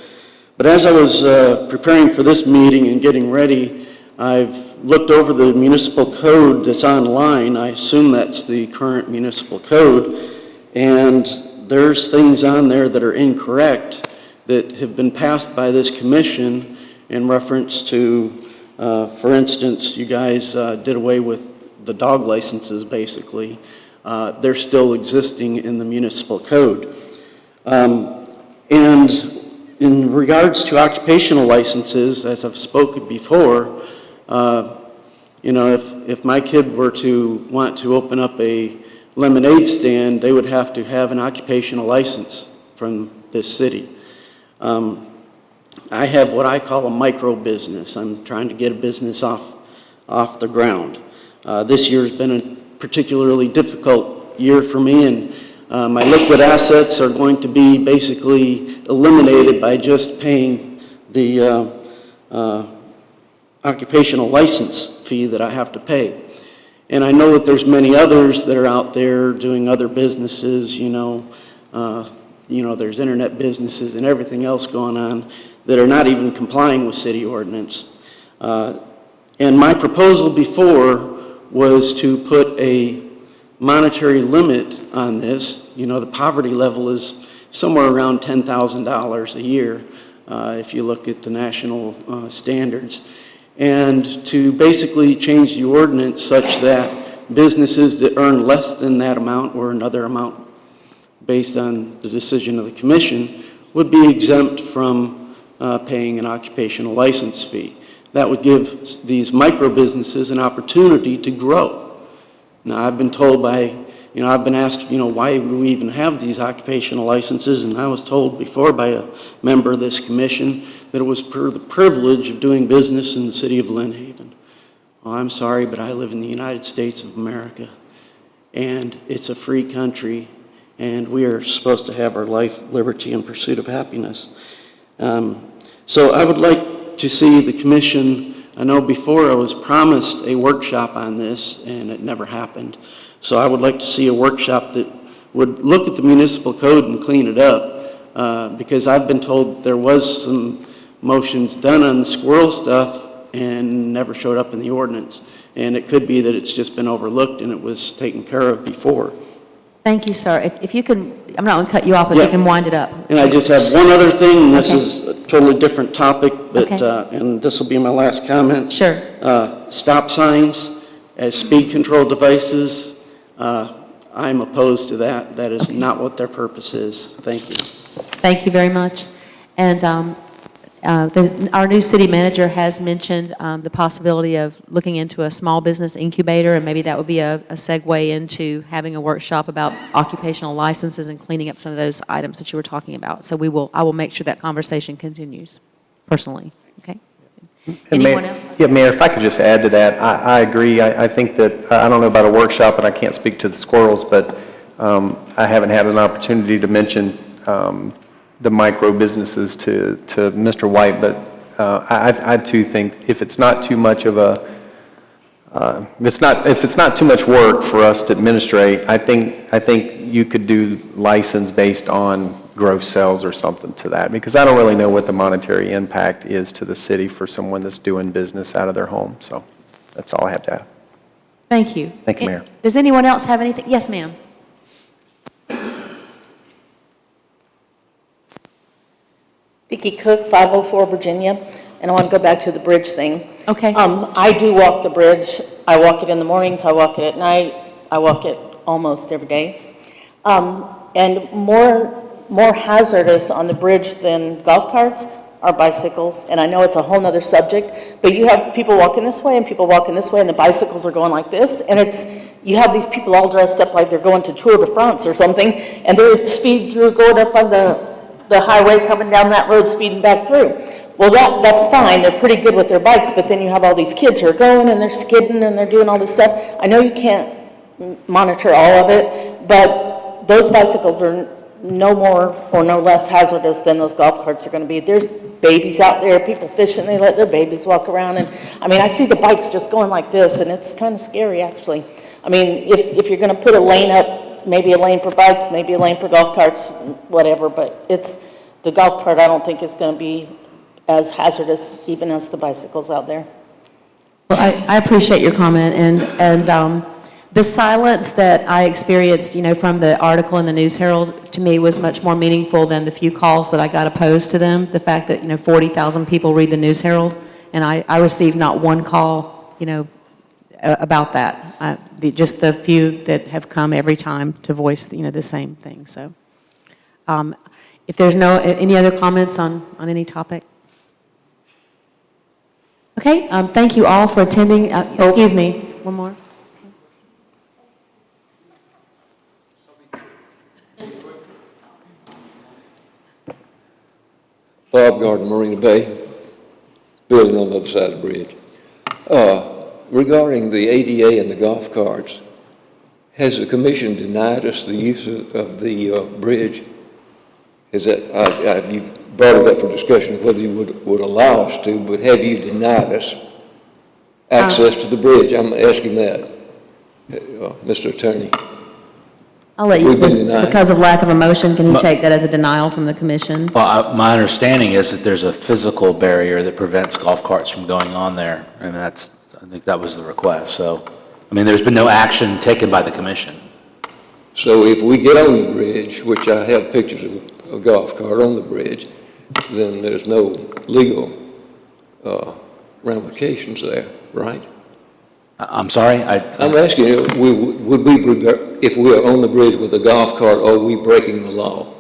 But as I was preparing for this meeting and getting ready, I've looked over the municipal code that's online. I assume that's the current municipal code, and there's things on there that are incorrect that have been passed by this commission in reference to, for instance, you guys did away with the dog licenses, basically. They're still existing in the municipal code. And in regards to occupational licenses, as I've spoken before, you know, if my kid were to want to open up a lemonade stand, they would have to have an occupational license from this city. I have what I call a micro business. I'm trying to get a business off the ground. This year has been a particularly difficult year for me, and my liquid assets are going to be basically eliminated by just paying the occupational license fee that I have to pay. And I know that there's many others that are out there doing other businesses, you know, there's internet businesses and everything else going on that are not even complying with city ordinance. And my proposal before was to put a monetary limit on this. You know, the poverty level is somewhere around $10,000 a year if you look at the national standards. And to basically change the ordinance such that businesses that earn less than that amount or another amount based on the decision of the commission would be exempt from paying an occupational license fee. That would give these micro businesses an opportunity to grow. Now, I've been told by, I've been asked, why do we even have these occupational licenses? And I was told before by a member of this commission that it was for the privilege of doing business in the city of Lynn Haven. Well, I'm sorry, but I live in the United States of America, and it's a free country, and we are supposed to have our life, liberty, and pursuit of happiness. So I would like to see the commission. I know before I was promised a workshop on this, and it never happened. So I would like to see a workshop that would look at the municipal code and clean it up, because I've been told that there was some motions done on the squirrel stuff and never showed up in the ordinance. And it could be that it's just been overlooked and it was taken care of before. Thank you, sir. If you can, I'm not going to cut you off, but you can wind it up. And I just have one other thing, and this Okay. is a totally different topic, but, Okay. and this will be my last comment. Sure. Stop signs as speed control devices, I'm opposed to that. That is not what their purpose is. Thank you. Thank you very much. And our new city manager has mentioned the possibility of looking into a small business incubator, and maybe that would be a segue into having a workshop about occupational licenses and cleaning up some of those items that you were talking about. So I will make sure that conversation continues personally. Okay? Anyone else? Yeah, Mayor, if I could just add to that, I agree. I think that, I don't know about a workshop, and I can't speak to the squirrels, but I haven't had an opportunity to mention the micro businesses to Mr. White, but I too think if it's not too much of a, if it's not too much work for us to administrate, I think you could do license based on gross sales or something to that, because I don't really know what the monetary impact is to the city for someone that's doing business out of their home. So that's all I have to add. Thank you. Thank you, Mayor. Does anyone else have anything? Yes, ma'am. Vicki Cook, 504 Virginia, and I want to go back to the bridge thing. Okay. I do walk the bridge. I walk it in the mornings, I walk it at night, I walk it almost every day. And more hazardous on the bridge than golf carts are bicycles, and I know it's a whole nother subject, but you have people walking this way and people walking this way, and the bicycles are going like this, and you have these people all dressed up like they're going to Tour de France or something, and they're speeding through, going up on the highway, coming down that road, speeding back through. Well, that's fine, they're pretty good with their bikes, but then you have all these kids who are going and they're skidding and they're doing all this stuff. I know you can't monitor all of it, but those bicycles are no more or no less hazardous than those golf carts are going to be. There's babies out there, people fishing, they let their babies walk around, and I mean, I see the bikes just going like this, and it's kind of scary, actually. I mean, if you're going to put a lane up, maybe a lane for bikes, maybe a lane for golf carts, whatever, but the golf cart I don't think is going to be as hazardous even as the bicycles out there. Well, I appreciate your comment, and the silence that I experienced, from the article in the News Herald, to me was much more meaningful than the few calls that I got opposed to them. The fact that 40,000 people read the News Herald, and I received not one call, about that. Just the few that have come every time to voice, the same thing. So, if there's any other comments on any topic. Okay, thank you all for attending. Excuse me, one more. Bob Garden, Marina Bay, building on the other side of the bridge. Regarding the ADA and the golf carts, has the commission denied us the use of the bridge? Is that, you've brought it up for discussion of whether you would allow us to, but have you denied us access to the bridge? I'm asking that, Mr. Attorney. I'll let you, because of lack of a motion, can you take that as a denial from the commission? Well, my understanding is that there's a physical barrier that prevents golf carts from going on there, and I think that was the request. So, there's been no action taken by the commission. So if we get on the bridge, which I have pictures of a golf cart on the bridge, then there's no legal ramifications there, right? I'm sorry? I'm asking you, if we are on the bridge with a golf cart, are we breaking the law?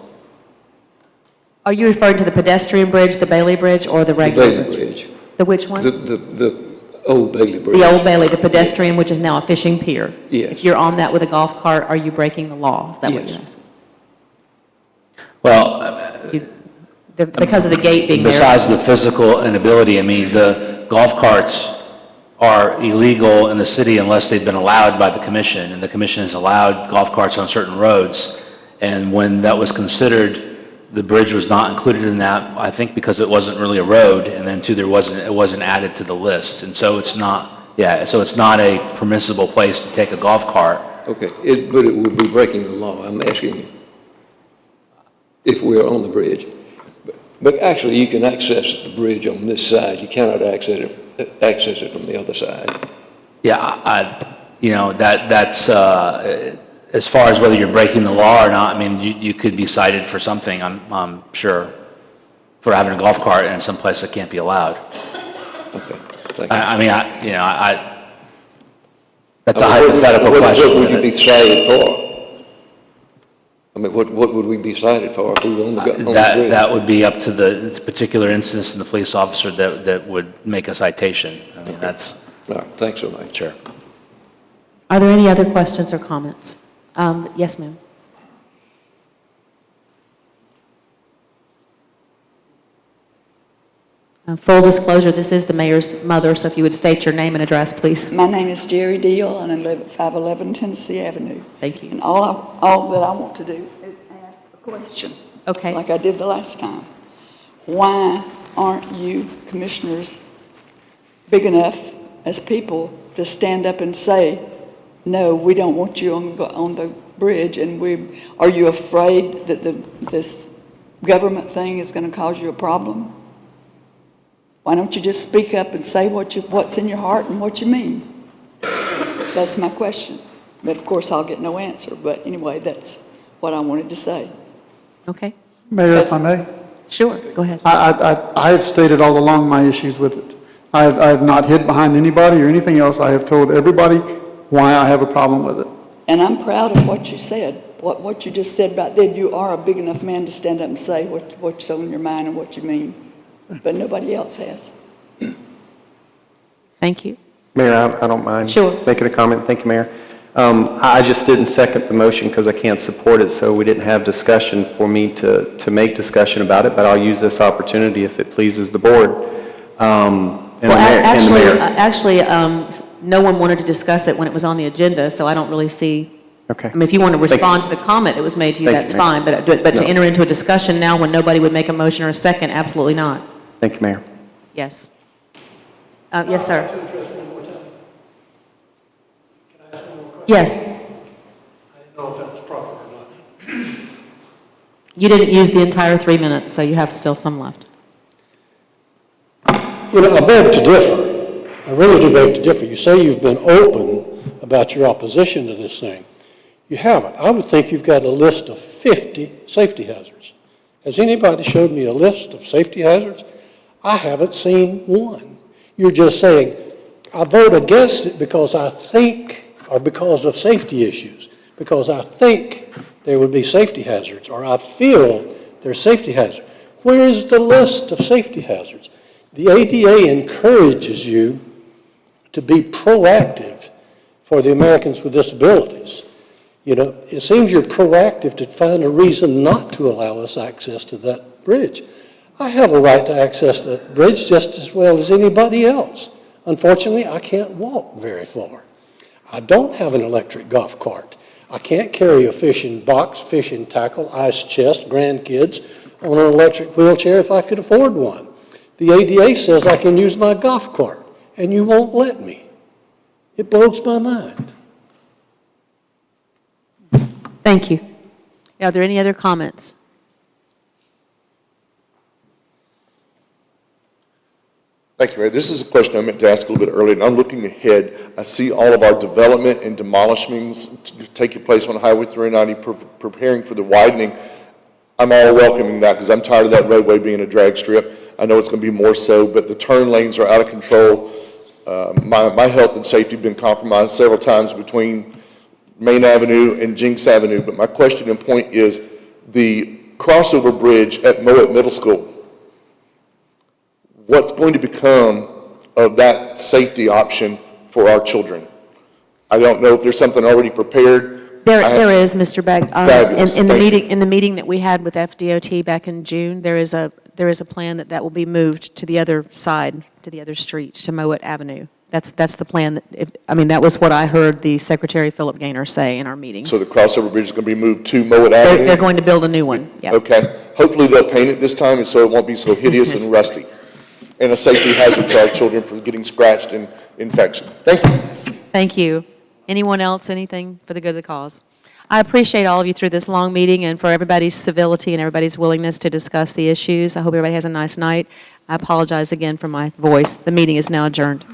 Are you referring to the pedestrian bridge, the Bailey Bridge, or the regular The Bailey Bridge. The which one? The Old Bailey Bridge. The Old Bailey, the pedestrian, which is now a fishing pier. Yes. If you're on that with a golf cart, are you breaking the law? Is that what you're asking? Well, because of the gate being there. besides the physical inability, the golf carts are illegal in the city unless they've been allowed by the commission, and the commission has allowed golf carts on certain roads. And when that was considered, the bridge was not included in that, I think because it wasn't really a road, and then too, it wasn't added to the list. And so it's not a permissible place to take a golf cart Okay, but it would be breaking the law, I'm asking you, if we're on the bridge. But actually, you can access the bridge on this side, you cannot access it from the other side. Yeah, that's, as far as whether you're breaking the law or not, I mean, you could be cited for something, I'm sure, for having a golf cart in some place that can't be allowed. Okay, thank you. I mean, that's a hypothetical question. What would you be cited for? I mean, what would we be cited for if we were on the bridge? That would be up to the particular instance and the police officer that would make a citation. I mean, that's... All right, thanks so much. Sure. Are there any other questions or comments? Yes, ma'am. Full disclosure, this is the mayor's mother, so if you would state your name and address, please. My name is Jerry Deal, and I live at 511 Tennessee Avenue. Thank you. And all that I want to do is ask a question. Okay. Like I did the last time. Why aren't you commissioners big enough as people to stand up and say, no, we don't want you on the bridge, and are you afraid that this government thing is going to cause you a problem? Why don't you just speak up and say what's in your heart and what you mean? That's my question. But of course, I'll get no answer. But anyway, that's what I wanted to say. Okay. Mayor, if I may? Sure, go ahead. I have stated all along my issues with it. I have not hid behind anybody or anything else. I have told everybody why I have a problem with it. And I'm proud of what you said. What you just said right there, you are a big enough man to stand up and say what's on your mind and what you mean. But nobody else has. Thank you. Mayor, I don't mind Sure. making a comment. Thank you, Mayor. I just didn't second the motion because I can't support it, so we didn't have discussion for me to make discussion about it, but I'll use this opportunity if it pleases the board. Actually, no one wanted to discuss it when it was on the agenda, so I don't really see. Okay. I mean, if you want to respond to the comment that was made to you, that's fine, but to enter into a discussion now when nobody would make a motion or a second, absolutely not. Thank you, Mayor. Yes. Yes, sir. Yes. I didn't know if that was proper or not. You didn't use the entire 3 minutes, so you have still some left. You know, I beg to differ. I really do beg to differ. You say you've been open about your opposition to this thing. You haven't. I would think you've got a list of 50 safety hazards. Has anybody showed me a list of safety hazards? I haven't seen one. You're just saying, I vote against it because I think, or because of safety issues, because I think there would be safety hazards, or I feel there's safety hazards. Where is the list of safety hazards? The ADA encourages you to be proactive for the Americans with disabilities. You know, it seems you're proactive to find a reason not to allow us access to that bridge. I have a right to access that bridge just as well as anybody else. Unfortunately, I can't walk very far. I don't have an electric golf cart. I can't carry a fishing box, fishing tackle, ice chest, grandkids on an electric wheelchair if I could afford one. The ADA says I can use my golf cart, and you won't let me. It blows my mind. Thank you. Are there any other comments? Thank you, Mayor. This is a question I meant to ask a little bit earlier, and I'm looking ahead. I see all of our development and demolishments taking place on Highway 390, preparing for the widening. I'm all welcoming that because I'm tired of that roadway being a drag strip. I know it's going to be more so, but the turn lanes are out of control. My health and safety have been compromised several times between Main Avenue and Jinx Avenue, but my question and point is the crossover bridge at Mowat Middle School. What's going to become of that safety option for our children? I don't know if there's something already prepared. There is, Mr. Begg. Fabulous. In the meeting that we had with FDOT back in June, there is a plan that will be moved to the other side, to the other street, to Mowat Avenue. That's the plan. That was what I heard the Secretary Philip Gaynor say in our meeting. So the crossover bridge is going to be moved to Mowat Avenue? They're going to build a new one. Yeah. Okay. Hopefully they'll paint it this time and so it won't be so hideous and rusty. And a safety hazard to our children from getting scratched and infection. Thank you. Thank you. Anyone else, anything for the good of the cause? I appreciate all of you through this long meeting and for everybody's civility and everybody's willingness to discuss the issues. I hope everybody has a nice night. I apologize again for my voice. The meeting is now adjourned.